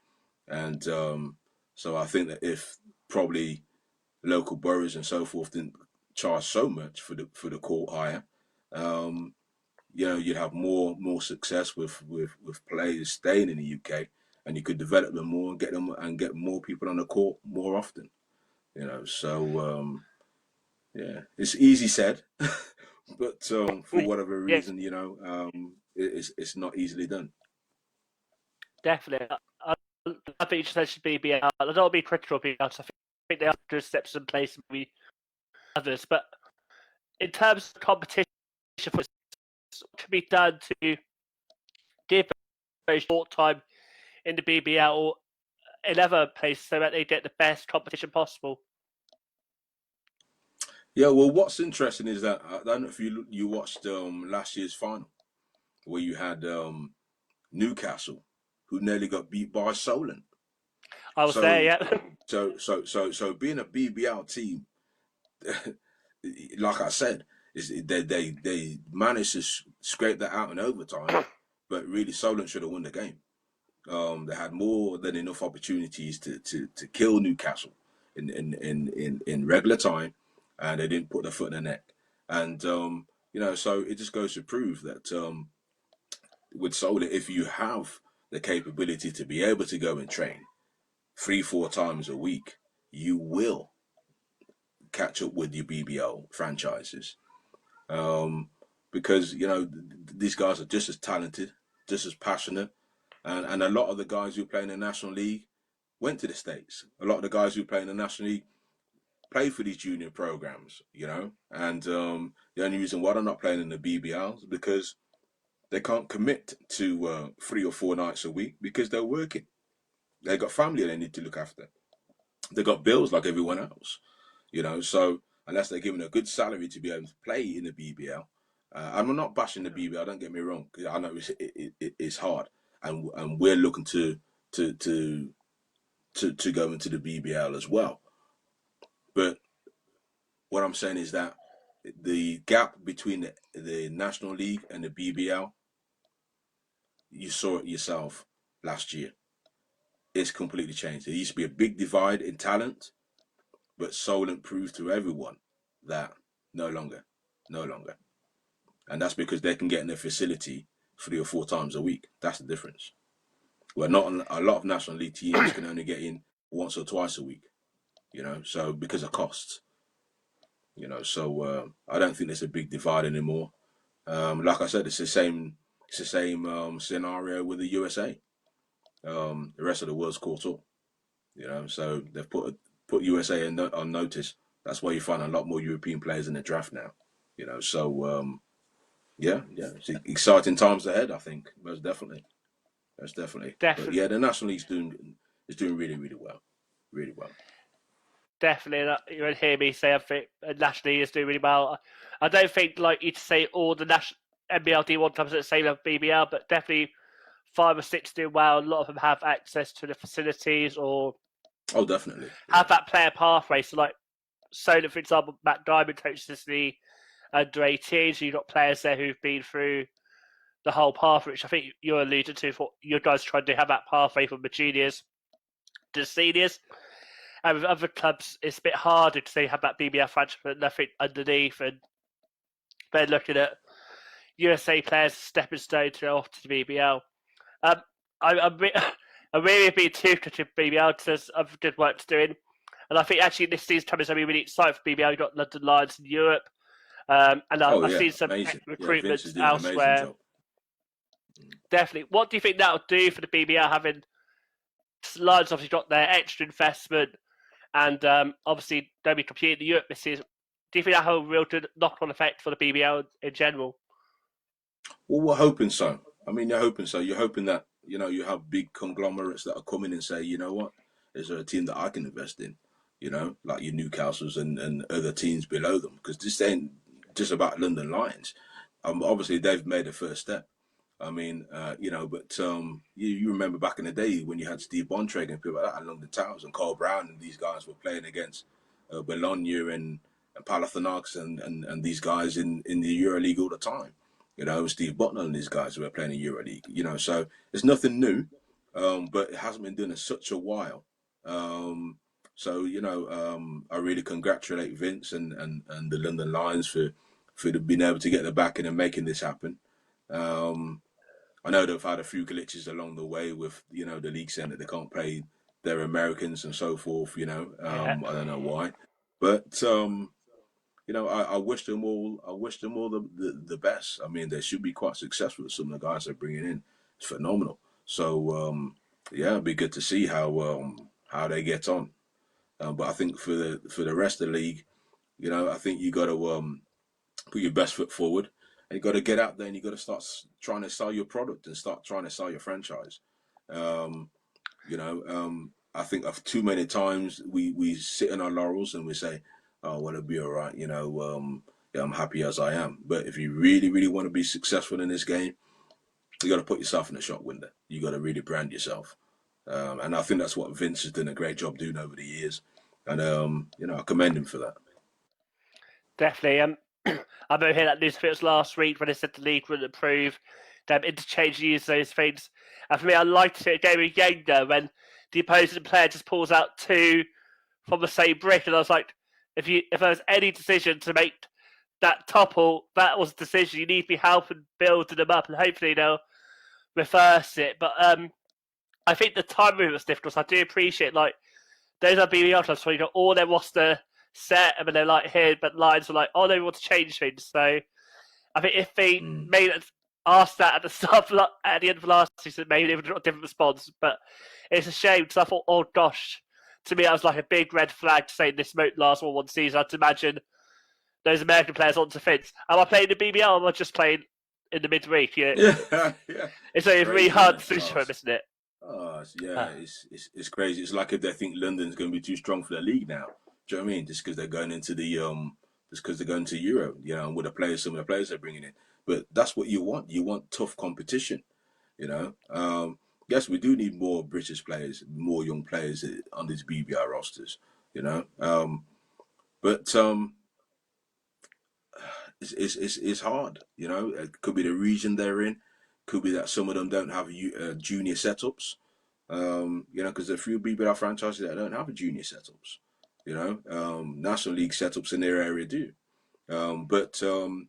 And so I think that if probably local boroughs and so forth didn't charge so much for the court hire, um, you know, you'd have more success with players staying in the UK, and you could develop them more and get more people on the court more often. You know, so yeah, it's easy said, but for whatever Yes, reason, you know, it's not easily done. definitely. I think you should mention BBL. I don't want to be critical of BBL because I think they have good steps in place and we others. But in terms of competition, what can be done to give very short time in the BBL or in other places so that they get the best competition possible? Yeah, well, what's interesting is that I don't know if you watched last year's final where you had Newcastle who nearly got beat by Solent. I was there, So yeah. so being a BBL team, like I said, is they managed to scrape that out in overtime, but really Solent should have won the game. They had more than enough opportunities to kill Newcastle in regular time, and they didn't put their foot in the neck. And you know, so it just goes to prove that with Solent, if you have the capability to be able to go and train 3-4 times a week, you will catch up with your BBL franchises. Um, because you know these guys are just as talented, just as passionate, and a lot of the guys who play in the National League went to the States. A lot of the guys who play in the National League play for these junior programs, you know. And the only reason why they're not playing in the BBL is because they can't commit to 3 or 4 nights a week because they're working. They got family they need to look after. They got bills like everyone else, you know. So unless they're given a good salary to be able to play in the BBL, I'm not bashing the BBL. Don't get me wrong. I know it's hard, and we're looking to to to go into the BBL as well. But what I'm saying is that the gap between the National League and the BBL, you saw it yourself last year. It's completely changed. There used to be a big divide in talent, but Solent proved to everyone that no longer, no longer. And that's because they can get in their facility 3 or 4 times a week. That's the difference. Where not a lot of National League teams can only get in once or twice a week, you know, so because of costs, you know, so I don't think there's a big divide anymore. Like I said, it's the same scenario with the USA. The rest of the world's caught up, you know, so they've put USA on notice. That's why you find a lot more European players in the draft now, you know. So yeah, it's exciting times ahead. I think most definitely. But Definitely. yeah, the National League's doing really really well, really well. Definitely, you would hear me say I think nationally is doing really well. I don't think like you to say all the national NBL D1 clubs at the same level BBL, but definitely 5 or 6 doing well. A lot of them have access to the facilities or Oh, definitely, yeah. have that player pathway. So like Soda, for example, Matt Diamond coaches the under 18s. So you've got players there who've been through the whole path, which I think you alluded to. For you guys trying to have that pathway from the juniors to the seniors. And with other clubs, it's a bit harder because they have that BBL franchise but nothing underneath, and they're looking at USA players stepping stone to go off to the BBL. Um, I'm really being too critical of BBL because there's other good work to doing, and I think actually this season coming is going to be really exciting for BBL. You've got London Lions in Europe, and Oh I've yeah, seen some amazing. Yeah, Vince is recruitments doing an amazing elsewhere. job. Definitely. What do you think that'll do for the BBL having Lions obviously got their extra investment and obviously they'll be competing in Europe this season. Do you think that have a real good knock-on effect for the BBL in general? Well, we're hoping so. I mean, you're hoping so. You're hoping that you know you have big conglomerates that are coming and say, you know what, Is there a team that I can invest in? You know, like your Newcastles and other teams below them, because this ain't just about London Lions. Obviously, they've made a first step. I mean, but you remember back in the day when you had Steve Bontrager and people like that, and London Towers and Carl Brown, and these guys were playing against Bologna and Panathinaikos and these guys in the EuroLeague all the time. You know, Steve Butler and these guys who were playing in EuroLeague. You know, so it's nothing new, but it hasn't been done in such a while. Um, I really congratulate Vince and the London Lions for being able to get the backing and making this happen. Um, I know they've had a few glitches along the way with the league saying that they can't play their Americans and so forth. Yeah, I don't know why, but I wish them all. I wish them all the best. I mean, they should be quite successful. Some of the guys they're bringing in, it's phenomenal. So it'd be good to see how they get on. But I think for the rest of the league, I think you got to put your best foot forward, and you got to get out there and you got to start trying to sell your product and start trying to sell your franchise. Um, I think of too many times we sit on our laurels and we say, "Oh, well, it'll be all right." Yeah, I'm happy as I am. But if you really, really want to be successful in this game, you got to put yourself in the shop window. You got to really brand yourself. And I think that's what Vince has done a great job doing over the years. And I commend him for that. definitely. I remember hearing that news of it was last week when they said the league wouldn't approve them interchange use those things. And for me, I liked it again though when the opposing player just pulls out two from the same brick, and I was like, if there was any decision to make that topple, that was a decision. You need to be helping building them up, and hopefully they'll reverse it. But I think the timing was difficult. So I do appreciate like those are BBL clubs where you got all their roster set, and they're like here, but lines are like, oh, they want to change things. So I think if they Mm. made it asked that at the start at the end of last season, maybe they would have got a different response. But it's a shame because I thought, oh gosh, to me that was like a big red flag to say this won't last all one season. I'd imagine those American players on the fence. Am I playing the BBL or am I just playing in the midweek? Yeah, yeah. It's a really Crazy, hard man. decision for them, isn't it? Yeah, it's crazy. It's like if they think London's going to be too strong for the league now. Do you know what I mean? Just because they're going into just because they're going to Euro, and with some of the players they're bringing in. But that's what you want. You want tough competition. You know. Yes, we do need more British players, more young players on these BBR rosters. You know. But it's hard. It could be the region they're in. Could be that some of them don't have junior setups. Because there are a few BBL franchises that don't have a junior setups. National League setups in their area do. But so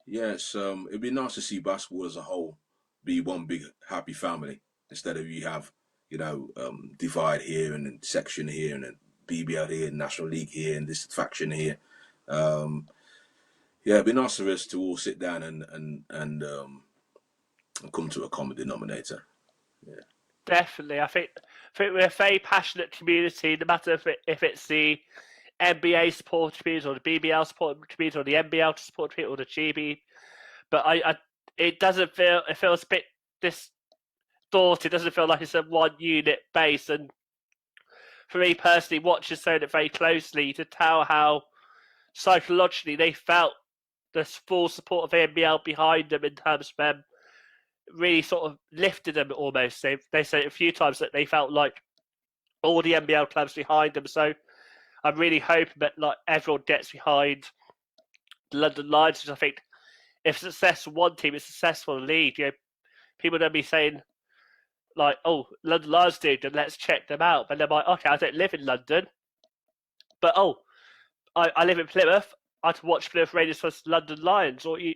yes, it'd be nice to see basketball as a whole be one big happy family instead of you have divide here and then section here and then BBL here, National League here, and this faction here. Um, yeah, it'd be nice for us to all sit down and come to a common denominator. Yeah. Definitely. I think we're a very passionate community, no matter if it's the NBA support community or the BBL support community or the NBL support community or the GB. But it doesn't feel, it feels a bit distorted. It doesn't feel like it's a one unit base. And for me personally, watching it very closely to tell how psychologically they felt the full support of the NBL behind them in terms of them really sort of lifted them almost. They said a few times that they felt like all the NBL clubs behind them. So I'm really hoping that like everyone gets behind the London Lions, because I think if success one team is successful in the league, people don't be saying like, "Oh, London Lions did, and let's check them out." But they're like, "Okay, I don't live in London, but I live in Plymouth. I can watch Plymouth Rangers versus London Lions." And then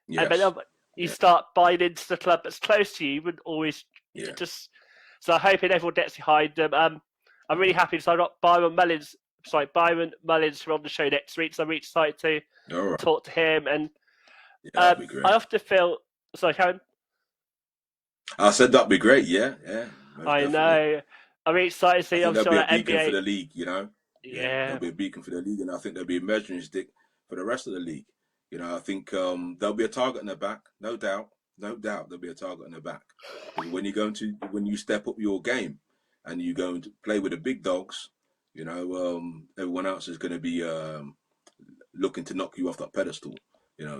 Yes. you Yeah. start buying into the club that's close to you. You wouldn't always Yeah. just. So I'm hoping everyone gets behind them. I'm really happy because I got Byron Mullins from on the show next week. So I'm really excited to All right. talk to him. And Yeah, that'd be I great. often feel sorry, Karen. I said that'd be great. Yeah. Yeah. Most I definitely. know. I'm really excited to I see think there'll obviously be on a that beacon for NBA. the league. Yeah, there'll Yeah, be a beacon for the league, and I think there'll be a measuring stick for the rest of the league. I think there'll be a target in the back, no doubt. No doubt there'll be a target on their back. Because when you step up your game and you go and play with the big dogs, everyone else is going to be looking to knock you off that pedestal. Yeah.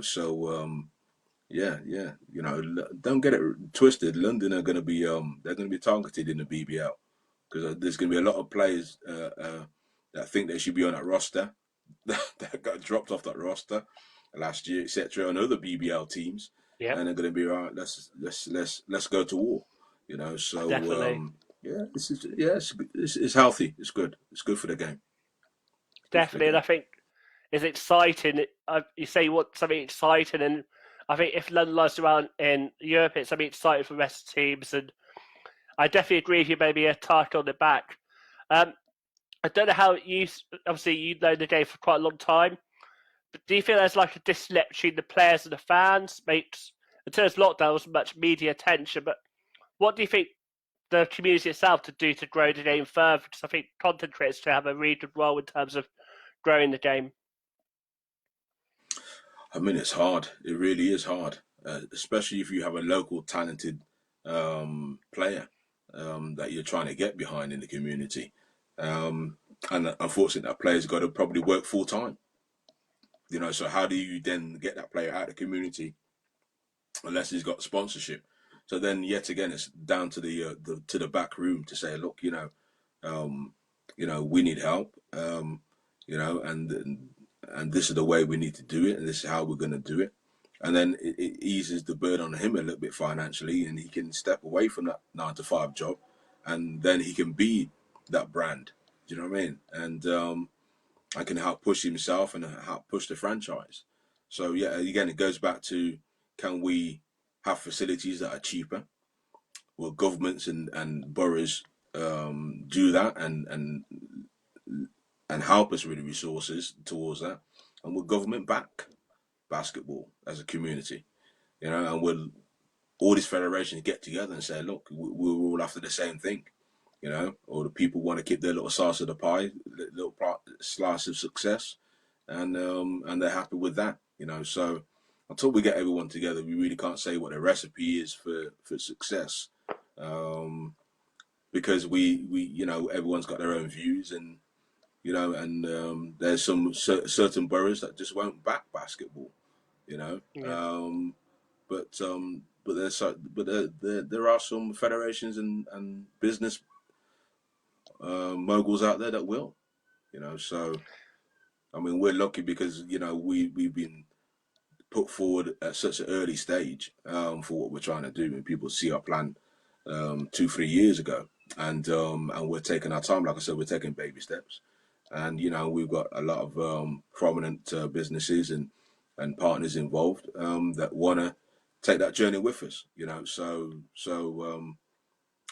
Don't get it twisted. London are going to be they're going to be targeted in the BBL because there's going to be a lot of players that think they should be on that roster that got dropped off that roster last year, etc., and other BBL teams, Yeah, and they're going to be all right. Let's go to war. definitely. Yeah, it's healthy. It's good. It's good for the game. It's good for the Definitely, and I game. think it's exciting. You say you want something exciting, and I think if London lies around in Europe, it's something exciting for the rest of the teams. And I definitely agree with you. Maybe a target on the back. Um, I don't know how you. Obviously, you know the game for quite a long time. But do you feel there's like a disconnect between the players and the fans? Makes in terms of lockdown, there wasn't much media attention. But what do you think the community itself to do to grow the game further? Because I think content creators to have a really good role in terms of growing the game. I mean, it's hard. It really is hard, especially if you have a local talented player that you're trying to get behind in the community. Um, and unfortunately, that player's got to probably work full time. So how do you then get that player out of the community unless he's got sponsorship? So then, yet again, it's down to the back room to say, look, um, we need help, and this is the way we need to do it, and this is how we're going to do it. And then it eases the burden on him a little bit financially, and he can step away from that 9 to 5 job, and then he can be that brand. Do you know what I mean? And I can help push himself and help push the franchise. So yeah, again, it goes back to can we have facilities that are cheaper? Will governments and boroughs do that and help us with the resources towards that? And will government back basketball as a community? And will all these federations get together and say, look, we're all after the same thing? Or the people want to keep their little slice of the pie, little slice of success, and they're happy with that. So until we get everyone together, we really can't say what the recipe is for success, because everyone's got their own views, and there's some certain boroughs that just won't back basketball. You know, Yeah, um, but there are some federations and business moguls out there that will. So I mean, we're lucky because we've been put forward at such an early stage for what we're trying to do, and people see our plan 2 3 years ago, and we're taking our time. Like I said, we're taking baby steps, and we've got a lot of prominent businesses and partners involved that want to take that journey with us.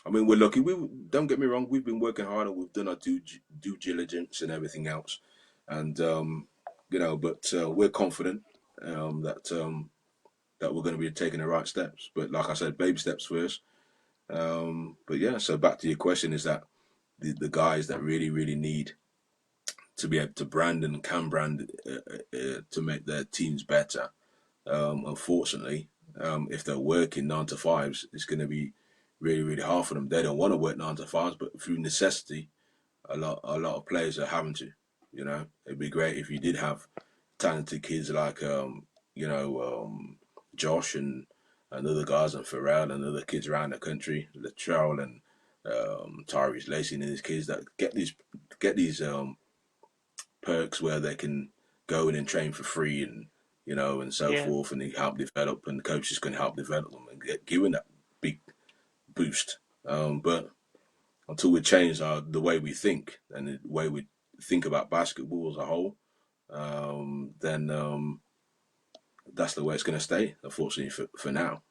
I mean, we're lucky. We don't get me wrong. We've been working hard and we've done our due diligence and everything else, and but we're confident that we're going to be taking the right steps. But like I said, baby steps first. But yeah, so back to your question: is that the guys that really really need to be able to brand and can brand to make their teams better? Unfortunately, if they're working 9 to 5s, it's going to be really, really hard for them. They don't want to work 9 to 5s, but through necessity, a lot of players are having to. It'd be great if you did have talented kids like Josh and other guys and Pharrell and other kids around the country, Latrell and Tyrese Lacey and these kids that get these perks where they can go in and train for free and so yeah, forth, and they help develop, and the coaches can help develop them and get given that big boost. But until we change the way we think and the way we think about basketball as a whole, then that's the way it's going to stay, unfortunately, for now.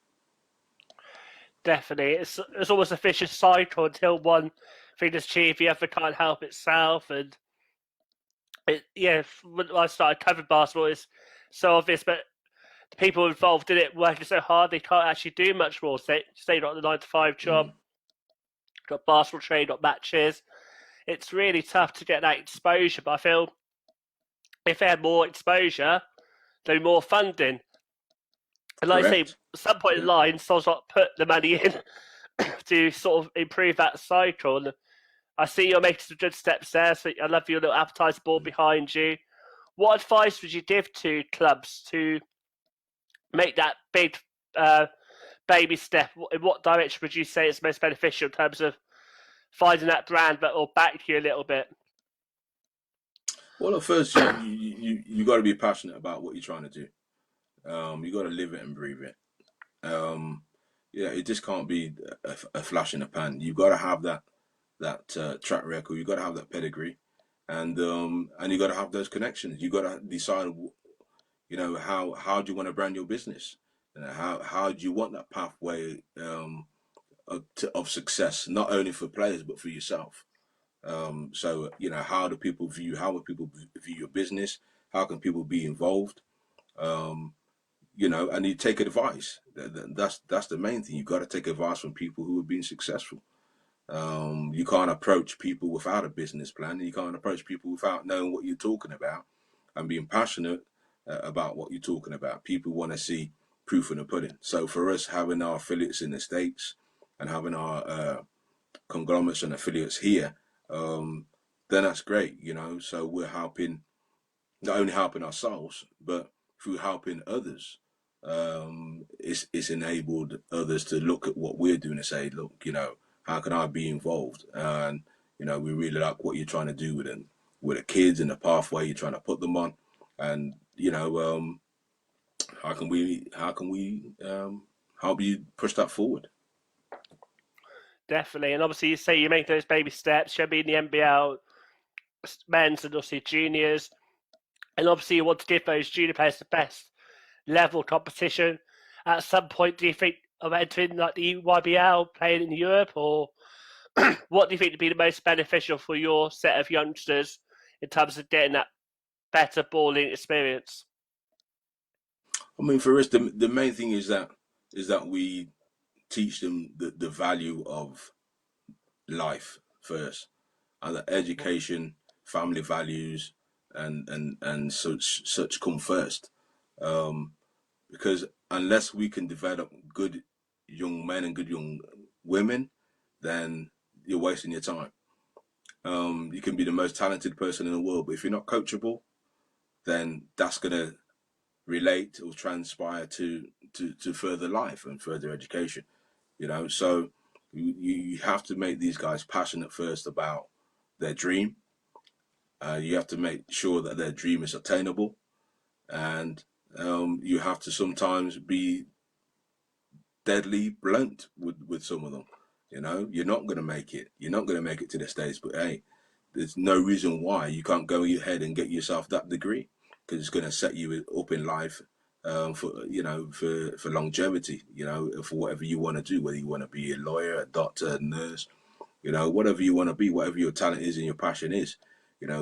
definitely. It's almost a vicious cycle until one thing is achieved, the other can't help itself. And yeah, when I started covering basketball, it's so obvious, but the people involved in it working so hard, they can't actually do much more. Say not the 9 to 5 job, Mm, got basketball trade, got matches. It's really tough to get that exposure. But I feel if they had more exposure, there'd be more funding. And like I say, Correct. at some point in Yeah. the line, someone's got to put the money in to sort of improve that cycle. And I see you're making some good steps there. So I love your little advertising board behind you. What advice would you give to clubs to make that big uh, baby step? In what direction would you say is most beneficial in terms of finding that brand that will back you a little bit? Well, at first, you got to be passionate about what you're trying to do. You got to live it and breathe it. Um, yeah, it just can't be a flash in the pan. You've got to have that track record. You've got to have that pedigree, and you got to have those connections. You got to decide, how do you want to brand your business, and how do you want that pathway of success, not only for players but for yourself. So how do people view? How will people view your business? How can people be involved? Um, and you take advice. That's the main thing. You got to take advice from people who have been successful. You can't approach people without a business plan. You can't approach people without knowing what you're talking about and being passionate about what you're talking about. People want to see proof in the pudding. So for us, having our affiliates in the States and having our conglomerates and affiliates here, um, then that's great. So we're helping, not only helping ourselves, but through helping others. It's enabled others to look at what we're doing and say, look, how can I be involved? And we really like what you're trying to do with the kids and the pathway you're trying to put them on, and how can we help you push that forward? Definitely. And obviously, you say you make those baby steps. You'll be in the NBL men's and obviously juniors. And obviously, you want to give those junior players the best level competition. At some point, do you think of entering like the YBL, playing in Europe, or what do you think would be the most beneficial for your set of youngsters in terms of getting that better balling experience? I mean, for us, the main thing is that we teach them the value of life first, and that education, family values, and such come first. Um, because unless we can develop good young men and good young women, then you're wasting your time. You can be the most talented person in the world, but if you're not coachable, then that's gonna relate or transpire to further life and further education. So you have to make these guys passionate first about their dream. You have to make sure that their dream is attainable, and you have to sometimes be deadly blunt with some of them. You're not going to make it. You're not going to make it to the States, but hey, there's no reason why you can't go ahead and get yourself that degree, because it's going to set you up in life for longevity. For whatever you want to do, whether you want to be a lawyer, a doctor, a nurse, whatever you want to be, whatever your talent is and your passion is,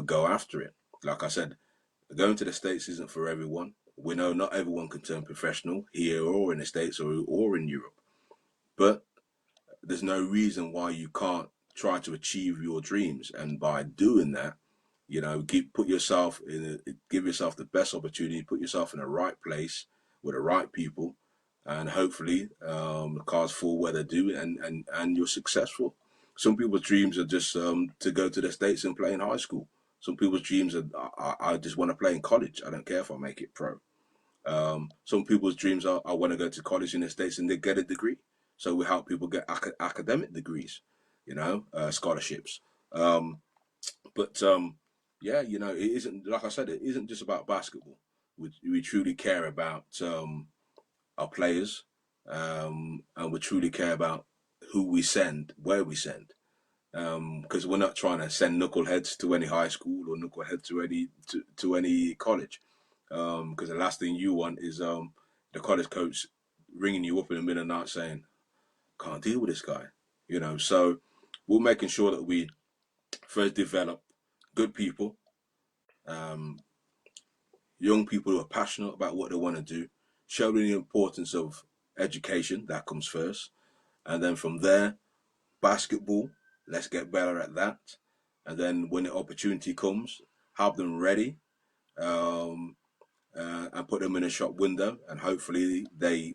go after it. Like I said, going to the States isn't for everyone. We know not everyone can turn professional here or in the States or in Europe, but there's no reason why you can't try to achieve your dreams. And by doing that, give yourself the best opportunity, put yourself in the right place with the right people, and hopefully the cards fall where they do, and you're successful. Some people's dreams are just to go to the States and play in high school. Some people's dreams are I just want to play in college. I don't care if I make it pro. Some people's dreams are I want to go to college in the States and they get a degree. So we help people get academic degrees, scholarships. Um, but yeah, it isn't, like I said, it isn't just about basketball. We truly care about our players, and we truly care about who we send, where we send. Because we're not trying to send knuckleheads to any high school or knucklehead to any college. Because the last thing you want is the college coach ringing you up in the middle of the night saying, "Can't deal with this guy." So we're making sure that we first develop good people, um, young people who are passionate about what they want to do, show them the importance of education. That comes first, and then from there, basketball. Let's get better at that, and then when the opportunity comes, have them ready. Um, and put them in a shop window, and hopefully they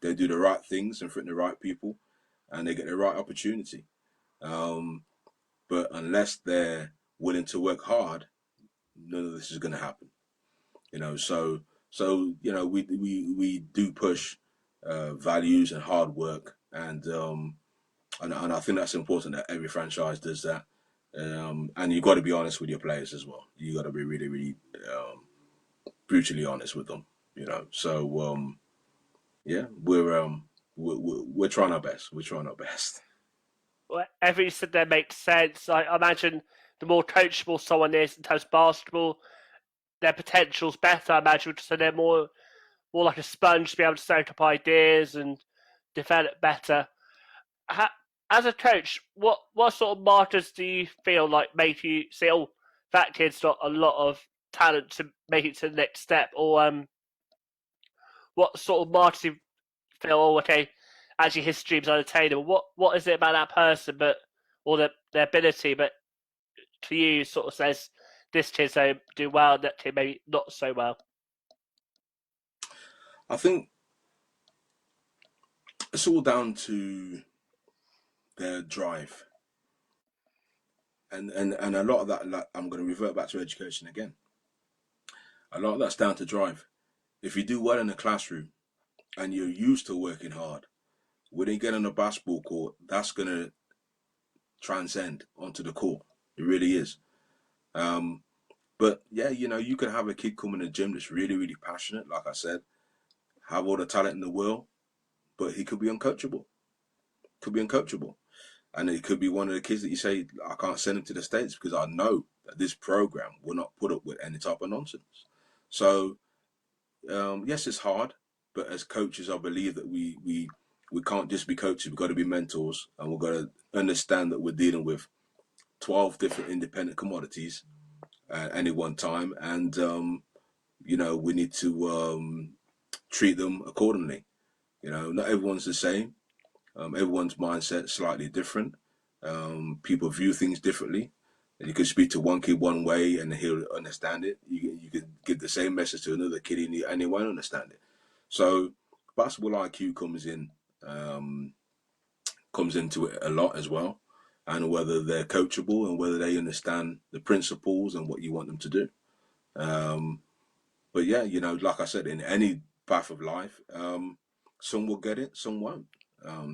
do the right things in front of the right people, and they get the right opportunity. Um, but unless they're willing to work hard, none of this is going to happen. So we do push values and hard work, and I think that's important that every franchise does that. And you've got to be honest with your players as well. You got to be really, really brutally honest with them. Yeah, we're trying our best. We're trying our best. Well, everything you said there makes sense. I imagine the more coachable someone is in terms of basketball, their potential's better. I imagine so they're more like a sponge to be able to soak up ideas and develop better. Ha, as a coach, what sort of markers do you feel like make you say, "Oh, that kid's got a lot of talent to make it to the next step"? Or what sort of markers do you feel, "Oh, okay, actually his dream's unattainable"? What is it about that person, but or their ability, but to you sort of says this kid's do well, and that kid maybe not so well? I think it's all down to their drive, and a lot of that. Like, I'm going to revert back to education again. A lot of that's down to drive. If you do well in the classroom and you're used to working hard, when you get on the basketball court, that's going to transcend onto the court. It really is. Um, but yeah, you can have a kid come in the gym that's really, really passionate, like I said, have all the talent in the world, but he could be uncoachable. Could be uncoachable. And it could be one of the kids that you say, I can't send him to the States because I know that this program will not put up with any type of nonsense. So, yes, it's hard, but as coaches, I believe that we can't just be coaches. We've got to be mentors, and we've got to understand that we're dealing with 12 different independent commodities at any one time, and we need to treat them accordingly. Not everyone's the same. Everyone's mindset is slightly different. People view things differently. And you can speak to one kid one way and he'll understand it. You could give the same message to another kid and he won't understand it. So basketball IQ comes into it a lot as well, and whether they're coachable and whether they understand the principles and what you want them to do. Um, but yeah, like I said, in any path of life, some will get it, some won't.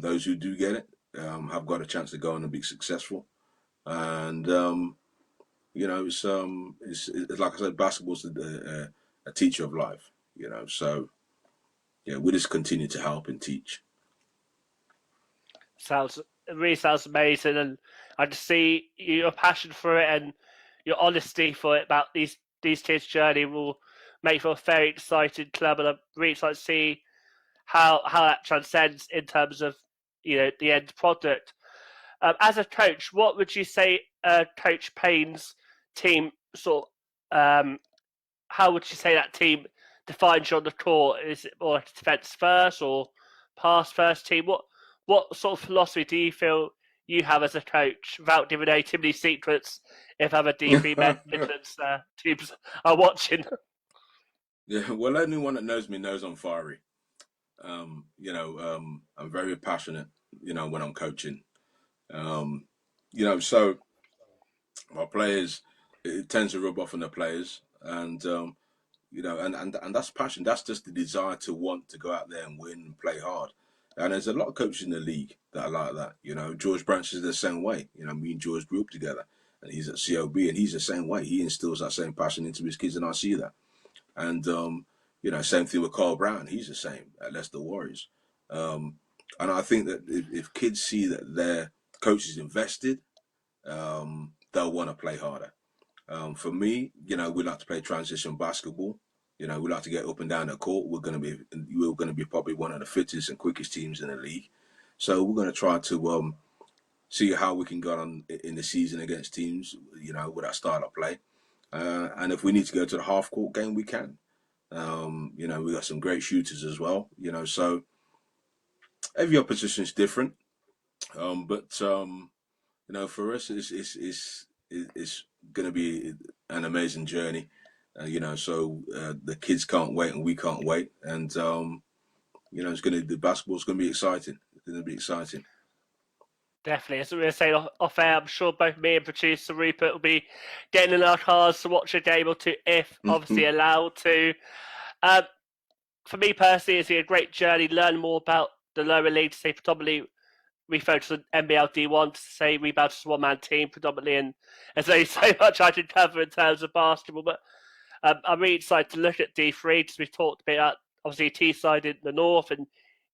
Those who do get it have got a chance to go on and be successful. And it's like I said, basketball's a teacher of life. So yeah, we just continue to help and teach. It really sounds amazing, and I just see your passion for it and your honesty for it about these kids' journey will make for a very exciting club, and I'm really excited to see how that transcends in terms of the end product. As a coach, what would you say Coach Payne's team sort how would you say that team defines you on the court? Is it more like a defence first or pass first team? What sort of philosophy do you feel you have as a coach without giving away too many secrets if other D3 Midlands teams are watching? Yeah, well, anyone that knows me knows I'm fiery. I'm very passionate. When I'm coaching. Um, so my players, it tends to rub off on the players, and that's passion. That's just the desire to want to go out there and win and play hard. And there's a lot of coaches in the league that are like that. George Branch is the same way. Me and George grew up together, and he's at COB, and he's the same way. He instills that same passion into his kids, and I see that. And same thing with Carl Brown. He's the same at Leicester Warriors. Um, and I think that if kids see that their coach is invested, they'll want to play harder. For me, we like to play transition basketball. We like to get up and down the court. We're going to be probably one of the fittest and quickest teams in the league. So we're going to try to see how we can go on in the season against teams, with that style of play. And if we need to go to the half court game, we can. We got some great shooters as well. So every opposition is different. But for us, it's going to be an amazing journey. The kids can't wait and we can't wait, and the basketball's gonna be exciting. It's gonna be exciting. Definitely. As we were saying off air, I'm sure both me and producer Rupert will be getting in our cars to watch a game or two, if obviously allowed to. Um, for me personally, it's been a great journey, learn more about the lower leagues. Say predominantly, we focus on NBL D1 to say we bounce as a one-man team predominantly, and there's only so much I can cover in terms of basketball. But I'm really excited to look at D3 because we've talked about obviously T-side in the north and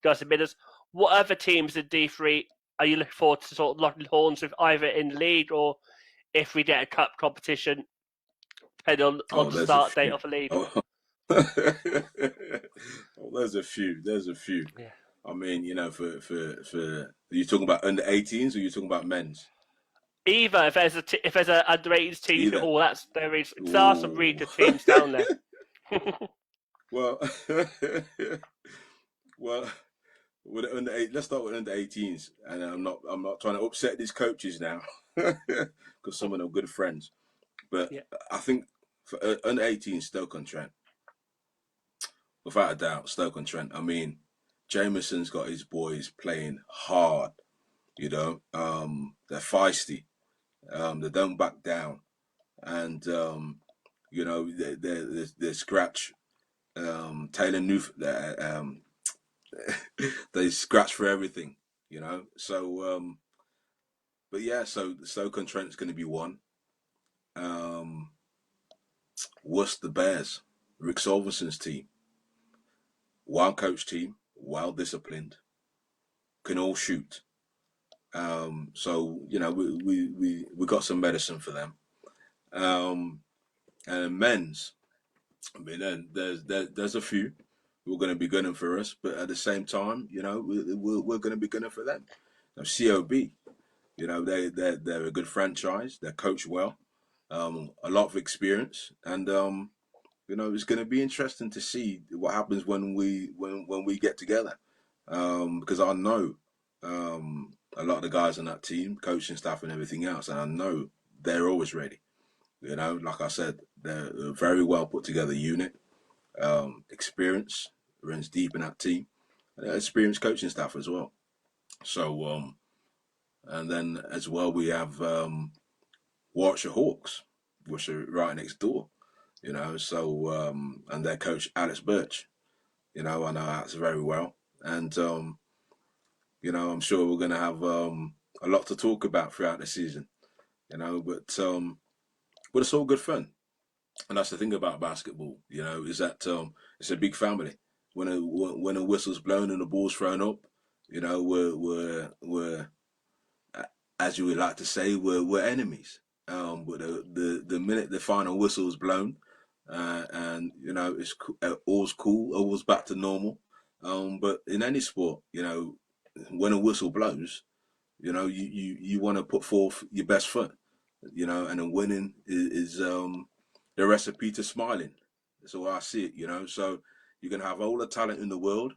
guys in Midlands. What other teams in D3 are you looking forward to sort of locking horns with, either in the league or if we get a cup competition, depending on Oh, the there's a start date few. of the league? Oh, oh, there's a few. There's a few. Yeah. I mean, for are you talking about under 18s or are you talking about men's? Either if there's a underrated team, you think, Either. oh, there is. Because there are some really Ooh. good teams down there. Well, well, with under eight, let's start with under 18s, and I'm not trying to upset these coaches now, because some of them are good friends. But Yeah. I think for under 18, Stoke-on-Trent, without a doubt, Stoke-on-Trent. I mean, Jameson's got his boys playing hard. They're feisty. They don't back down, and they scratch. Taylor Newf, they scratch for everything. But yeah, so the Stoke-on-Trent's going to be one. Um, Worcester Bears, Rick Solverson's team, well coached team, well disciplined, can all shoot. We got some medicine for them. And men's, I mean, then there's a few who are going to be gunning for us, but at the same time, we're going to be gunning for them. Now, COB, they're a good franchise. They're coached well, a lot of experience, and it's going to be interesting to see what happens when we get together, because I know a lot of the guys on that team, coaching staff, and everything else, and I know they're always ready. Like I said, they're a very well put together unit. Experience runs deep in that team. Experienced coaching staff as well. So, and then as well we have Warwickshire Hawks, which are right next door. And their coach Alex Birch. I know Alex very well, and I'm sure we're going to have a lot to talk about throughout the season. But it's all good fun. And that's the thing about basketball, is that it's a big family. When a whistle's blown and the ball's thrown up, we're as you would like to say, we're enemies. But the minute the final whistle is blown, and it's all's cool, all's back to normal. But in any sport, when a whistle blows, you want to put forth your best foot, and then winning is the recipe to smiling. That's the way I see it. So you can have all the talent in the world.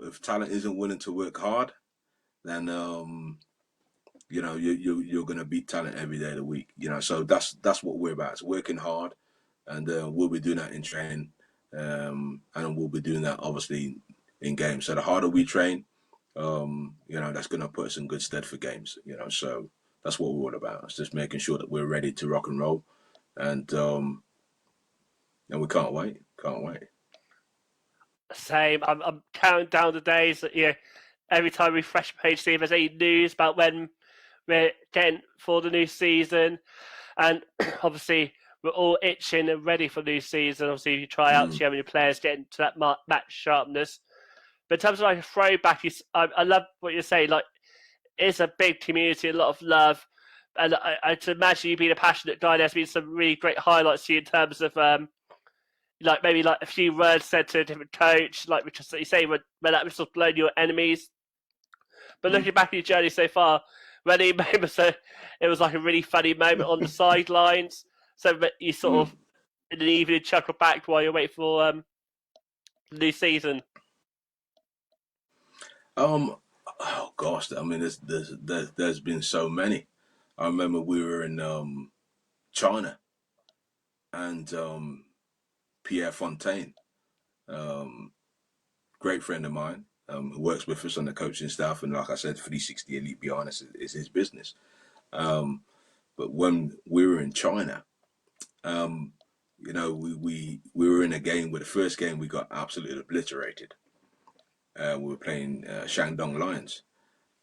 If talent isn't willing to work hard, then you're gonna beat talent every day of the week. So that's what we're about. It's working hard, and we'll be doing that in training, and we'll be doing that obviously in games. So the harder we train, that's gonna put us in good stead for games. So that's what we're all about. It's just making sure that we're ready to rock and roll, and we can't wait. Can't wait. Same. I'm counting down the days that every time we refresh the page, see if there's any news about when we're getting for the new season, and obviously we're all itching and ready for the new season. Obviously, you try out, see how many players getting to that match sharpness. But in terms of like a throwback, I love what you're saying. Like, it's a big community, a lot of love, and I to imagine you being a passionate guy. There's been some really great highlights to you in terms of like maybe like a few words said to a different coach, like which is you say when that was sort of blown your enemies. But Mm. looking back at your journey so far, many moments, it was like a really funny moment on the sidelines. So that you sort Mm. of in an evening chuckle back while you're waiting for the new season. Oh gosh, I mean, there's been so many. I remember we were in China, and Pierre Fontaine, um, great friend of mine, who works with us on the coaching staff. And like I said, 360 Elite Beyond is his business. But when we were in China, um, we were in a game where the first game we got absolutely obliterated. We were playing Shandong Lions.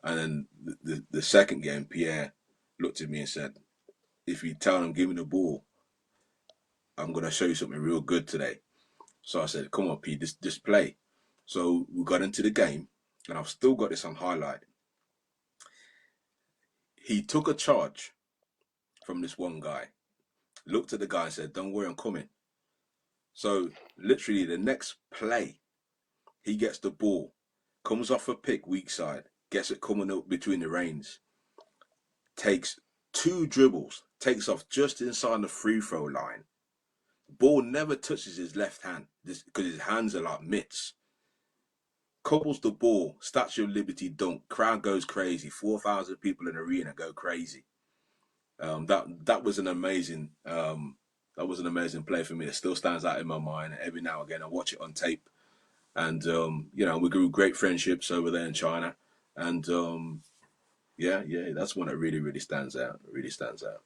And then the second game, Pierre looked at me and said, if you tell them, give me the ball, I'm going to show you something real good today. So I said, come on, Pete, just play. So we got into the game, and I've still got this on highlight. He took a charge from this one guy, looked at the guy and said, don't worry, I'm coming. So literally the next play, he gets the ball, comes off a pick weak side, gets it coming up between the reins, takes two dribbles, takes off just inside the free throw line. Ball never touches his left hand because his hands are like mitts. Couples the ball, Statue of Liberty dunk, crowd goes crazy. 4,000 people in the arena go crazy. That was an amazing play for me. It still stands out in my mind. Every now and again, I watch it on tape, and we grew great friendships over there in China, and yeah, that's one that really, really stands out. It really stands out.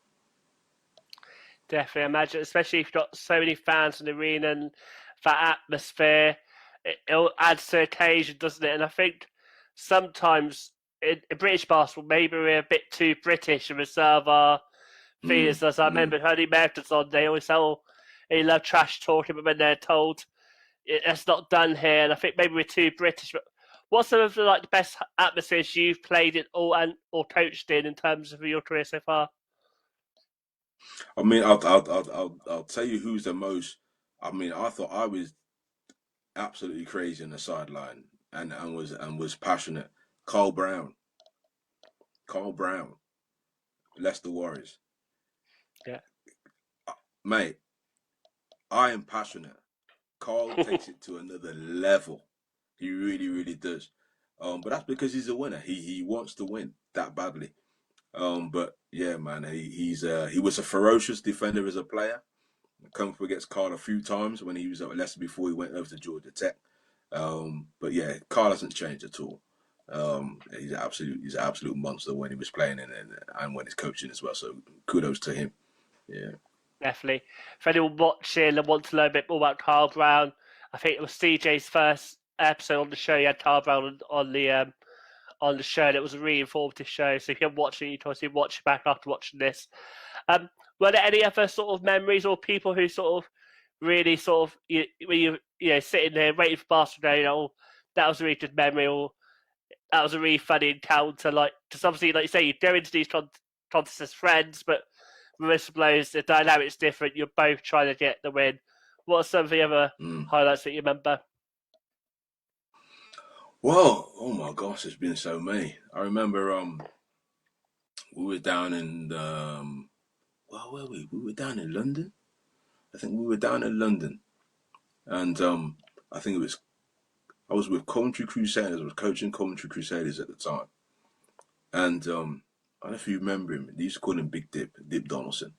Definitely, imagine, especially if you've got so many fans in the arena and that atmosphere, it adds to the occasion, doesn't it? And I think sometimes in British basketball, maybe we're a bit too British and reserve our feelings. As I remember, when the Americans on, they always say, "Oh, they love trash talking," but when they're told it's not done here, and I think maybe we're too British. But what's some of the best atmospheres you've played in or coached in terms of your career so far? I mean, I'll tell you who's the most. I mean, I thought I was absolutely crazy on the sideline and was passionate. Carl Brown, Carl Brown, Leicester Warriors, Yeah. mate. I am passionate. Carl takes it to another level. He really, really does. But that's because he's a winner. He wants to win that badly. But yeah, man, he was a ferocious defender as a player. Come up against Carl a few times when he was at Leicester before he went over to Georgia Tech. But yeah, Carl hasn't changed at all. He's an absolute monster when he was playing and when he's coaching as well. So kudos to him. Yeah. Definitely. For anyone watching and want to learn a bit more about Carl Brown, I think it was CJ's first episode on the show. You had Carl Brown on the show, and it was a really informative show. So if you haven't watched it, you can obviously watch it back after watching this. Um, were there any other sort of memories or people who sort of really sort of when you sitting there waiting for Barcelona, that was a really good memory, or that was a really funny encounter? Like, because obviously, like you say, you go into these contests as friends, but with blows, the dynamic's different. You're both trying to get the win. What are some of the other Mm. highlights that you remember? Well, oh my gosh, there's been so many. I remember we were down in well, where were we? We were down in London. I think we were down in London, and I think I was with Coventry Crusaders. I was coaching Coventry Crusaders at the time, and I don't know if you remember him. They used to call him Big Dip, Dip Donaldson.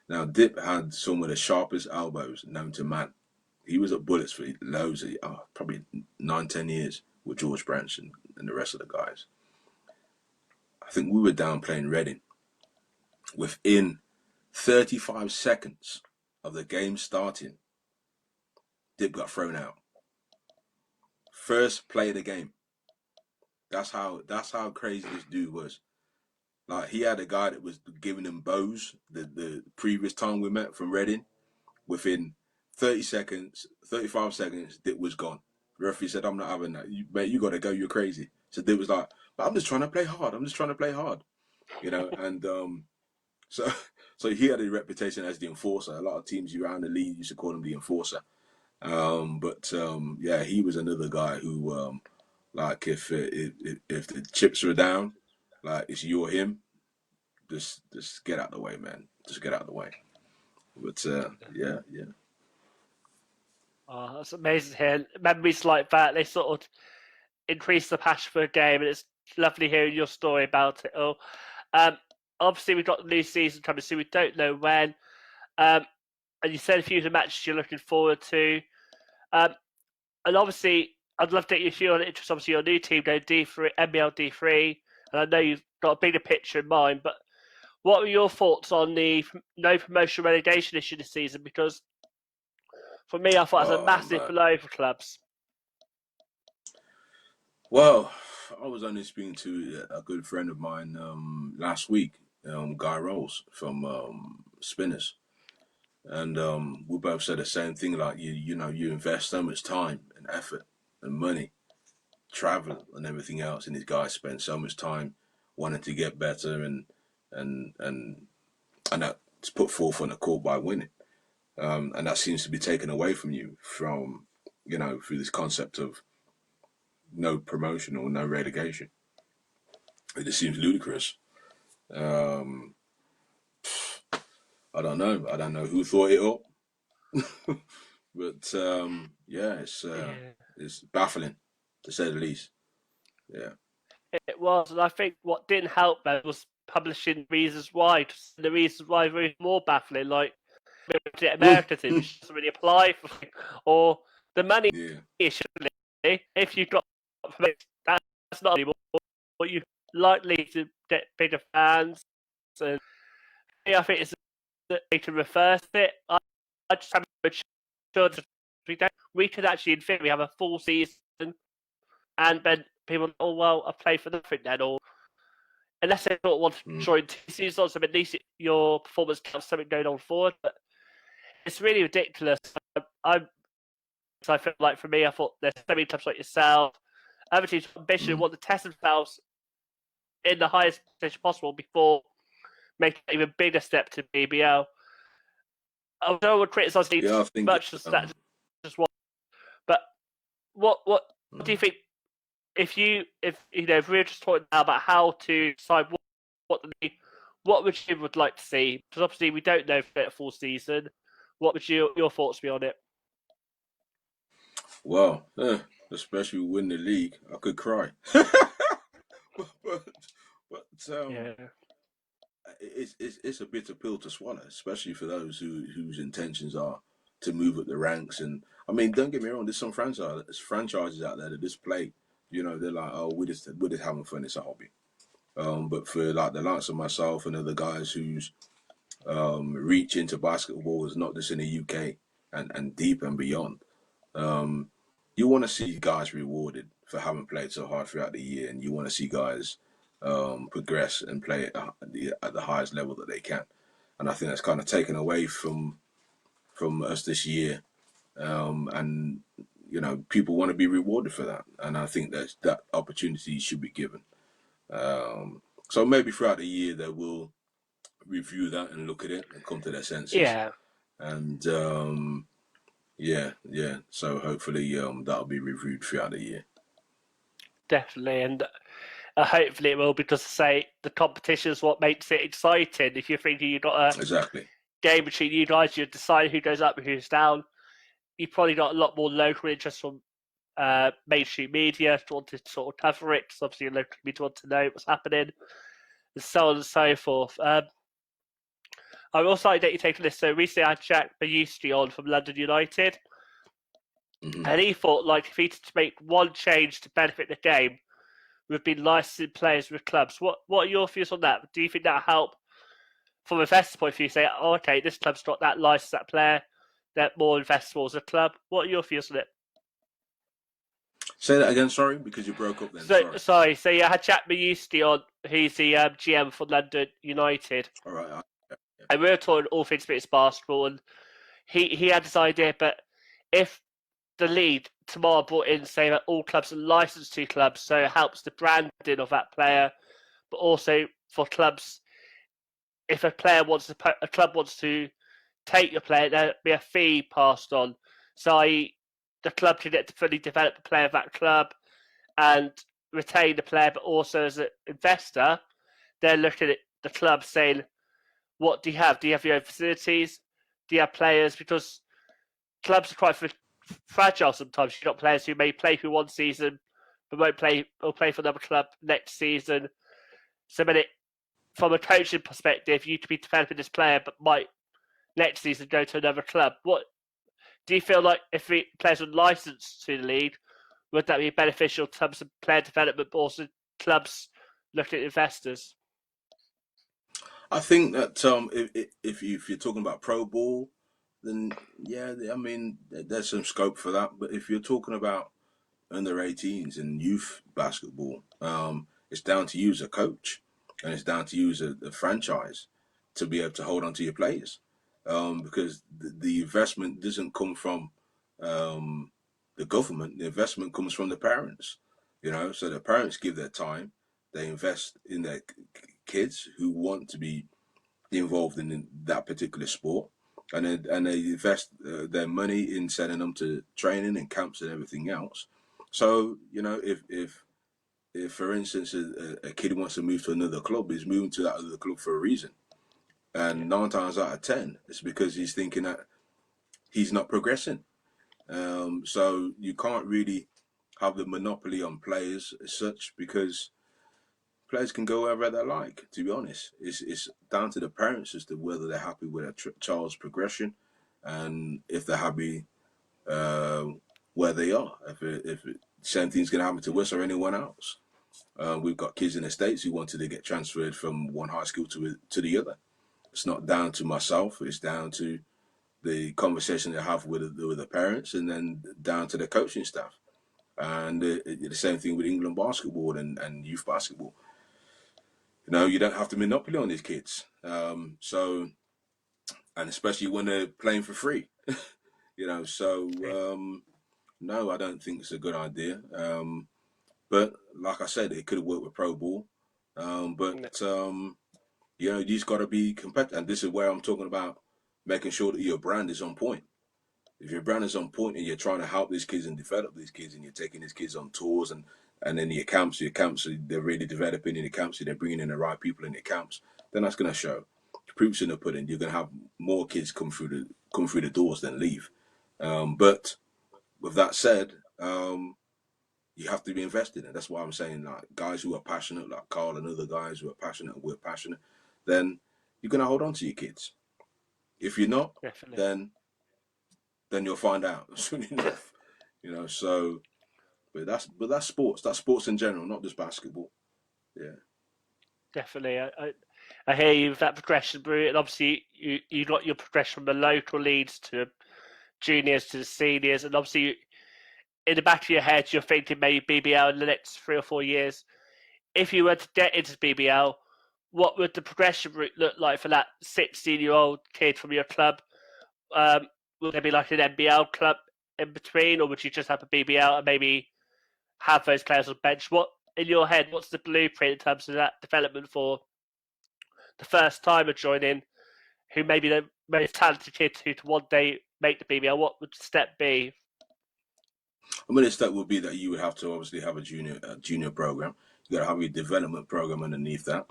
Now Dip had some of the sharpest elbows known to man. He was at Bullets for loads of probably 9, 10 years with George Branch and the rest of the guys. I think we were down playing Reading. Within 35 seconds of the game starting, Dip got thrown out. First play of the game. That's how crazy this dude was. Like he had a guy that was giving him bows the previous time we met from Reading. Within 30 seconds, 35 seconds, Dip was gone. The referee said, I'm not having that. Mate, you gotta go, you're crazy. So Dip was like, but I'm just trying to play hard. I'm just trying to play hard. And so so he had a reputation as the enforcer. A lot of teams around the league used to call him the enforcer. But yeah, he was another guy who, like, if the chips were down, like it's you or him, just get out the way, man. Just get out the way. But yeah, yeah. Oh, that's amazing to hear. Memories like that, they sort of increase the passion for a game, and it's lovely hearing your story about it all. Um, Obviously, we've got the new season coming soon. We don't know when. Um, and you said a few of the matches you're looking forward to. And obviously, I'd love to get your view on it. Interest, obviously, your new team going D3, NBL D3, and I know you've got a bigger picture in mind. But what were your thoughts on the no promotion relegation issue this season? Because for me, I thought it was a massive blow for clubs. Well, I was only speaking to a good friend of mine last week, Guy Rolls from Spinners, and we both said the same thing. Like you invest so much time and effort and money, travel and everything else, and these guys spend so much time wanting to get better and and that's put forth on the court by winning, and that seems to be taken away from you from through this concept of no promotion or no relegation. It just seems ludicrous. Um, I don't know. I don't know who thought it up, but yeah, it's baffling to say the least. Yeah, It was, and I think what didn't help though was publishing reasons why. The reasons why were even more baffling. Like the American thing, which doesn't really apply for, or the money issue. If you've got that's not anymore. But you likely to get bigger fans, and I think it's a way to reverse it. I just haven't matured. We could actually, in theory, have a full season, and then people, oh well, I play for nothing then, or unless they don't want to join 2 seasons, at least your performance counts something going on forward. But it's really ridiculous. I feel like for me, I thought there's so many clubs like yourself, other teams ambition want to test themselves in the highest position possible before making an even bigger step to BBL. I don't want to criticise much as that just one. But what do you think? If we were just talking now about how to decide what would you would like to see? Because obviously we don't know for a full season. What would your thoughts be on it? Well, especially win the league, I could cry. but it's a bitter pill to swallow, especially for those whose intentions are to move up the ranks. And I mean, don't get me wrong, there's some franchises out there that just play. They're like, oh, we're just having fun. It's a hobby. But for like the likes of myself and other guys whose reach into basketball is not just in the UK and deep and beyond, you want to see guys rewarded for having played so hard throughout the year, and you want to see guys progress and play at the highest level that they can. And I think that's kind of taken away from us this year. And people want to be rewarded for that, and I think that opportunity should be given. So maybe throughout the year they will review that and look at it and come to their senses. Yeah. And yeah. So hopefully that'll be reviewed throughout the year. Definitely, and hopefully it will, because say the competition is what makes it exciting. If you're thinking you've got a game between you guys, you decide who goes up and who's down. You've probably got a lot more local interest from mainstream media to want to sort of cover it, because obviously local media want to know what's happening, and so on and so forth. I would also like to get you take on this. So recently I had Jack Bayusti on from London United, and he thought like if he had to make one change to benefit the game, would be licensing players with clubs. What are your views on that? Do you think that'll help from an investor point of view? Say, oh, okay, this club's got that license, that player, that more investable as a club. What are your views on it? Say that again, sorry, because you broke up then. Sorry. So you had Jack Bayusti on, who's the GM for London United. All right. And we were talking all things British basketball, and he had this idea, but if the league tomorrow brought in, say that all clubs are licensed to clubs, so it helps the branding of that player, but also for clubs, if a club wants to take your player, there'll be a fee passed on. So the club can get to fully develop the player of that club and retain the player, but also as an investor, they're looking at the club saying, what do you have? Do you have your own facilities? Do you have players? Because clubs are quite fragile sometimes. You've got players who may play for one season, but won't play or play for another club next season. So, from a coaching perspective, you could be developing this player, but might next season go to another club. What do you feel like if players were licensed to the league, would that be beneficial in terms of player development, but also clubs looking at investors? I think that if you're talking about pro ball, then yeah, I mean there's some scope for that. But if you're talking about under 18s and youth basketball, it's down to you as a coach, and it's down to you as a franchise to be able to hold on to your players, because the investment doesn't come from um, the government. The investment comes from the parents. So the parents give their time, they invest in their kids who want to be involved in that particular sport, and they invest their money in sending them to training and camps and everything else. So if for instance a kid wants to move to another club, he's moving to that other club for a reason, Yeah, and 9 times out of 10, it's because he's thinking that he's not progressing. So you can't really have the monopoly on players as such, because players can go wherever they like. To be honest, it's down to the parents as to whether they're happy with their child's progression, and if they're happy uh, where they are. If same thing's going to happen to us or anyone else. We've got kids in the states who wanted to get transferred from one high school to the other. It's not down to myself. It's down to the conversation they have with the parents, and then down to the coaching staff. And the same thing with England basketball and youth basketball. You don't have to monopoly on these kids. And especially when they're playing for free. yeah, No, I don't think it's a good idea. But like I said, it could have worked with pro ball. But no, you just got to be competitive, and this is where I'm talking about making sure that your brand is on point. If your brand is on point and you're trying to help these kids and develop these kids, and you're taking these kids on tours, and then your camps, they're really developing in the camps, so they're bringing in the right people in the camps, then that's going to show. The proof's in the pudding. You're going to have more kids come through the doors than leave. But with that said, you have to be invested in. That's why I'm saying, like, guys who are passionate, like Carl and other guys who are passionate and we're passionate, then you're going to hold on to your kids. If you're not, definitely. then you'll find out soon enough. So but that's sports. That's sports in general, not just basketball. Yeah. Definitely. I hear you with that progression, Brew, and obviously you got your progression from the local leads to juniors to the seniors, and obviously in the back of your head you're thinking maybe BBL in the next 3 or 4 years. If you were to get into BBL, what would the progression route look like for that 16-year-old kid from your club? Um, would there be like an NBL club in between, or would you just have a BBL and maybe have those players on bench? What in your head? What's the blueprint in terms of that development for the first timer joining, who maybe the most talented kid who to one day make the BBL? What would the step be? I mean, the step would be that you would have to obviously have a junior program. You got to have your development program underneath that.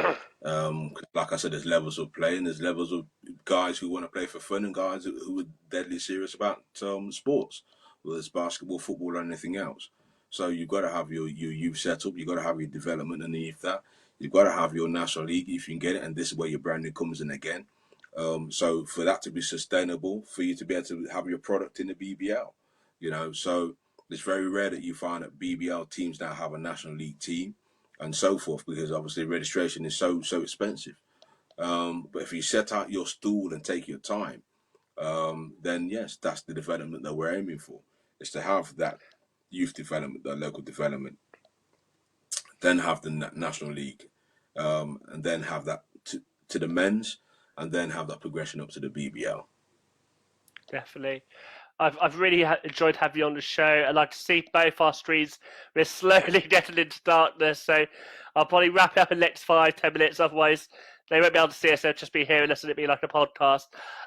Like I said, there's levels of play, and there's levels of guys who want to play for fun, and guys who are deadly serious about sports, whether it's basketball, football, or anything else. So you've got to have your youth setup. You've got to have your development underneath that. You've got to have your national league if you can get it, and this is where your branding comes in again. So for that to be sustainable, for you to be able to have your product in the BBL, so it's very rare that you find that BBL teams now have a national league team and so forth, because obviously registration is so expensive. But if you set out your stool and take your time, then yes, that's the development that we're aiming for. Is to have that youth development, that local development, then have the national league, and then have that to the men's, and then have that progression up to the BBL. Definitely. I've really enjoyed having you on the show. I'd like to see both our streams. We're slowly getting into darkness, so I'll probably wrap it up in the next 5-10 minutes. Otherwise, they won't be able to see us. They'll just be hearing us and it'll be like a podcast.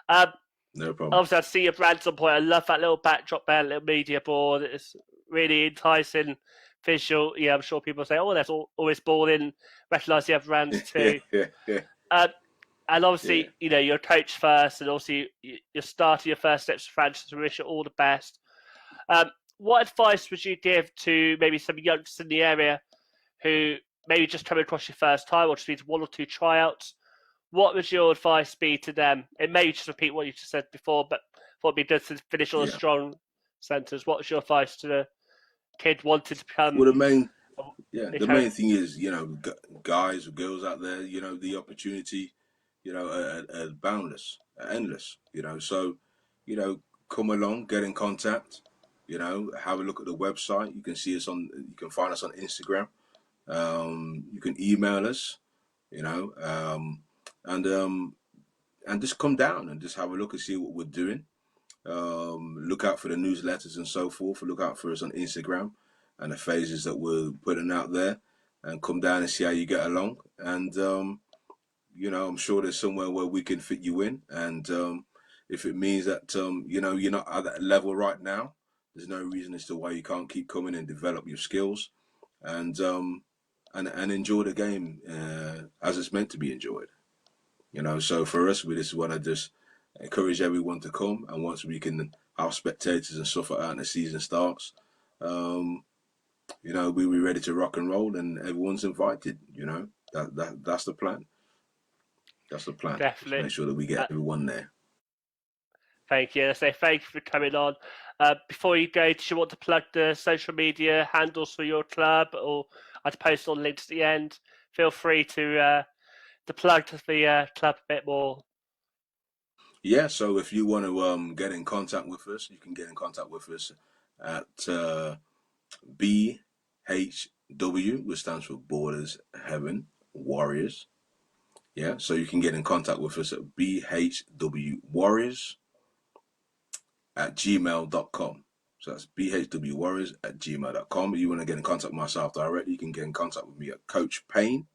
Um, No problem. Obviously, I see your brand's on point. I love that little backdrop there, little media board. It's really enticing visual. Yeah, I'm sure people say, "Oh, there's always ball in." Recognise the other brands too. Yeah. Um, and Yeah. obviously, you're a coach first, and also you're starting your first steps to franchise. We wish you all the best. Um, what advice would you give to maybe some youngsters in the area who maybe just coming across your first time or just needs one or two tryouts? what would your advice be to them? It may just repeat what you just said before, but what would be good to finish on a Yeah. strong sentence. What was your advice to the kid wanting to become Well, the a main thing is, guys or girls out there, the opportunity, are boundless, are endless, So, you know, come along, get in contact, have a look at the website. You can find us on Instagram. You can email us, you know, and just come down and just have a look and see what we're doing. Look out for the newsletters and so forth. Look out for us on Instagram and the phases that we're putting out there, and come down and see how you get along. And I'm sure there's somewhere where we can fit you in. And if it means that you're not at that level right now, there's no reason as to why you can't keep coming and develop your skills, and and enjoy the game as it's meant to be enjoyed. So for us, we just want to just encourage everyone to come, and once we can have spectators and stuff like that, and the season starts, um, we'll be ready to rock and roll, and everyone's invited. That's the plan. That's the plan. Just definitely? make sure that we get everyone there. Thank you. I say thank you for coming on. Before you go, do you want to plug the social media handles for your club, or I'd post all the links at the end? Feel free to plug the club a bit more. Yeah. So if you want to get in contact with us, you can get in contact with us at BHW, which stands for Borders Heaven Warriors. Yeah. So you can get in contact with us at BHW Warriors at gmail.com. So that's bhwwarriors at gmail.com. If you want to get in contact with myself directly, you can get in contact with me at Coach Payne.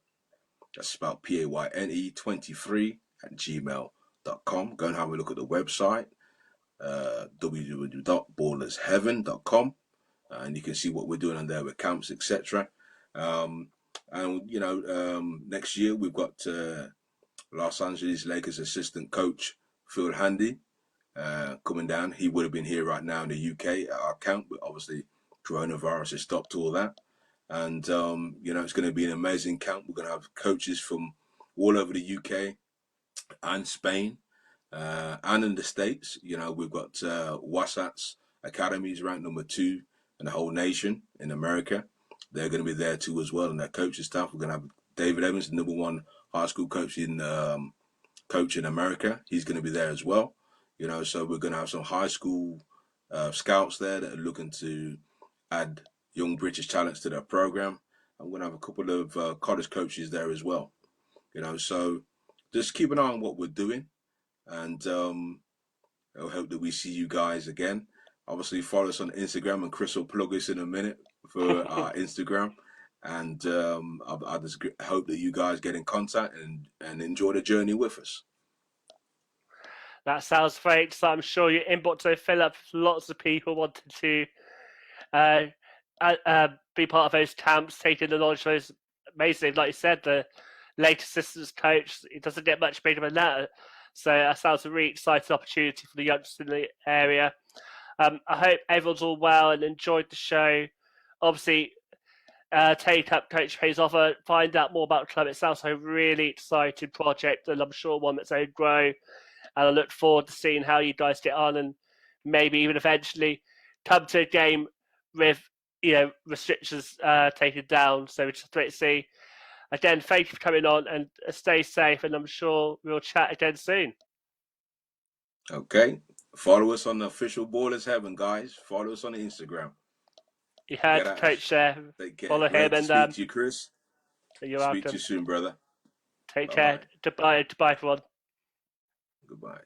That's spelled Payne 23 at gmail.com. Go and have a look at the website, www.ballersheaven.com, and you can see what we're doing on there with camps, etc. Next year we've got Los Angeles Lakers assistant coach Phil Handy coming down. He would have been here right now in the UK at our camp, but obviously coronavirus has stopped all that. And it's going to be an amazing camp. We're going to have coaches from all over the UK and Spain, and in the States. We've got Wasat's Academies ranked number 2 in the whole nation in America. They're going to be there too as well, and their coaching staff. We're going to have David Evans, the number 1 high school coach in America. He's going to be there as well. So we're going to have some high school scouts there that are looking to add young British talents to their program. I'm going to have a couple of college coaches there as well. So just keep an eye on what we're doing, and I hope that we see you guys again. Obviously, follow us on Instagram, and Chris will plug us in a minute for our Instagram. And I just hope that you guys get in contact and enjoy the journey with us. That sounds great. So I'm sure your inbox will fill up with lots of people wanting to uh, be part of those camps, taking the knowledge of those amazing, like you said, the late assistants coach. It doesn't get much bigger than that. So that sounds a really exciting opportunity for the youngsters in the area. I hope everyone's all well and enjoyed the show. Obviously, take up Coach Payne's offer, find out more about the club. It sounds like a really exciting project, and I'm sure one that's going to grow. And I look forward to seeing how you guys get on, and maybe even eventually come to a game with restrictions taken down. So it's just great to see. Again, thank you for coming on, and stay safe. And I'm sure we'll chat again soon. Okay. Follow us on the official Ballers Heaven, guys. Follow us on Instagram. You heard Get at Coach us. there. Take care. Follow him, Great to and speak to you, Chris. you're Speak to welcome. you soon, brother. Take Bye care. bye. Goodbye, everyone. Goodbye.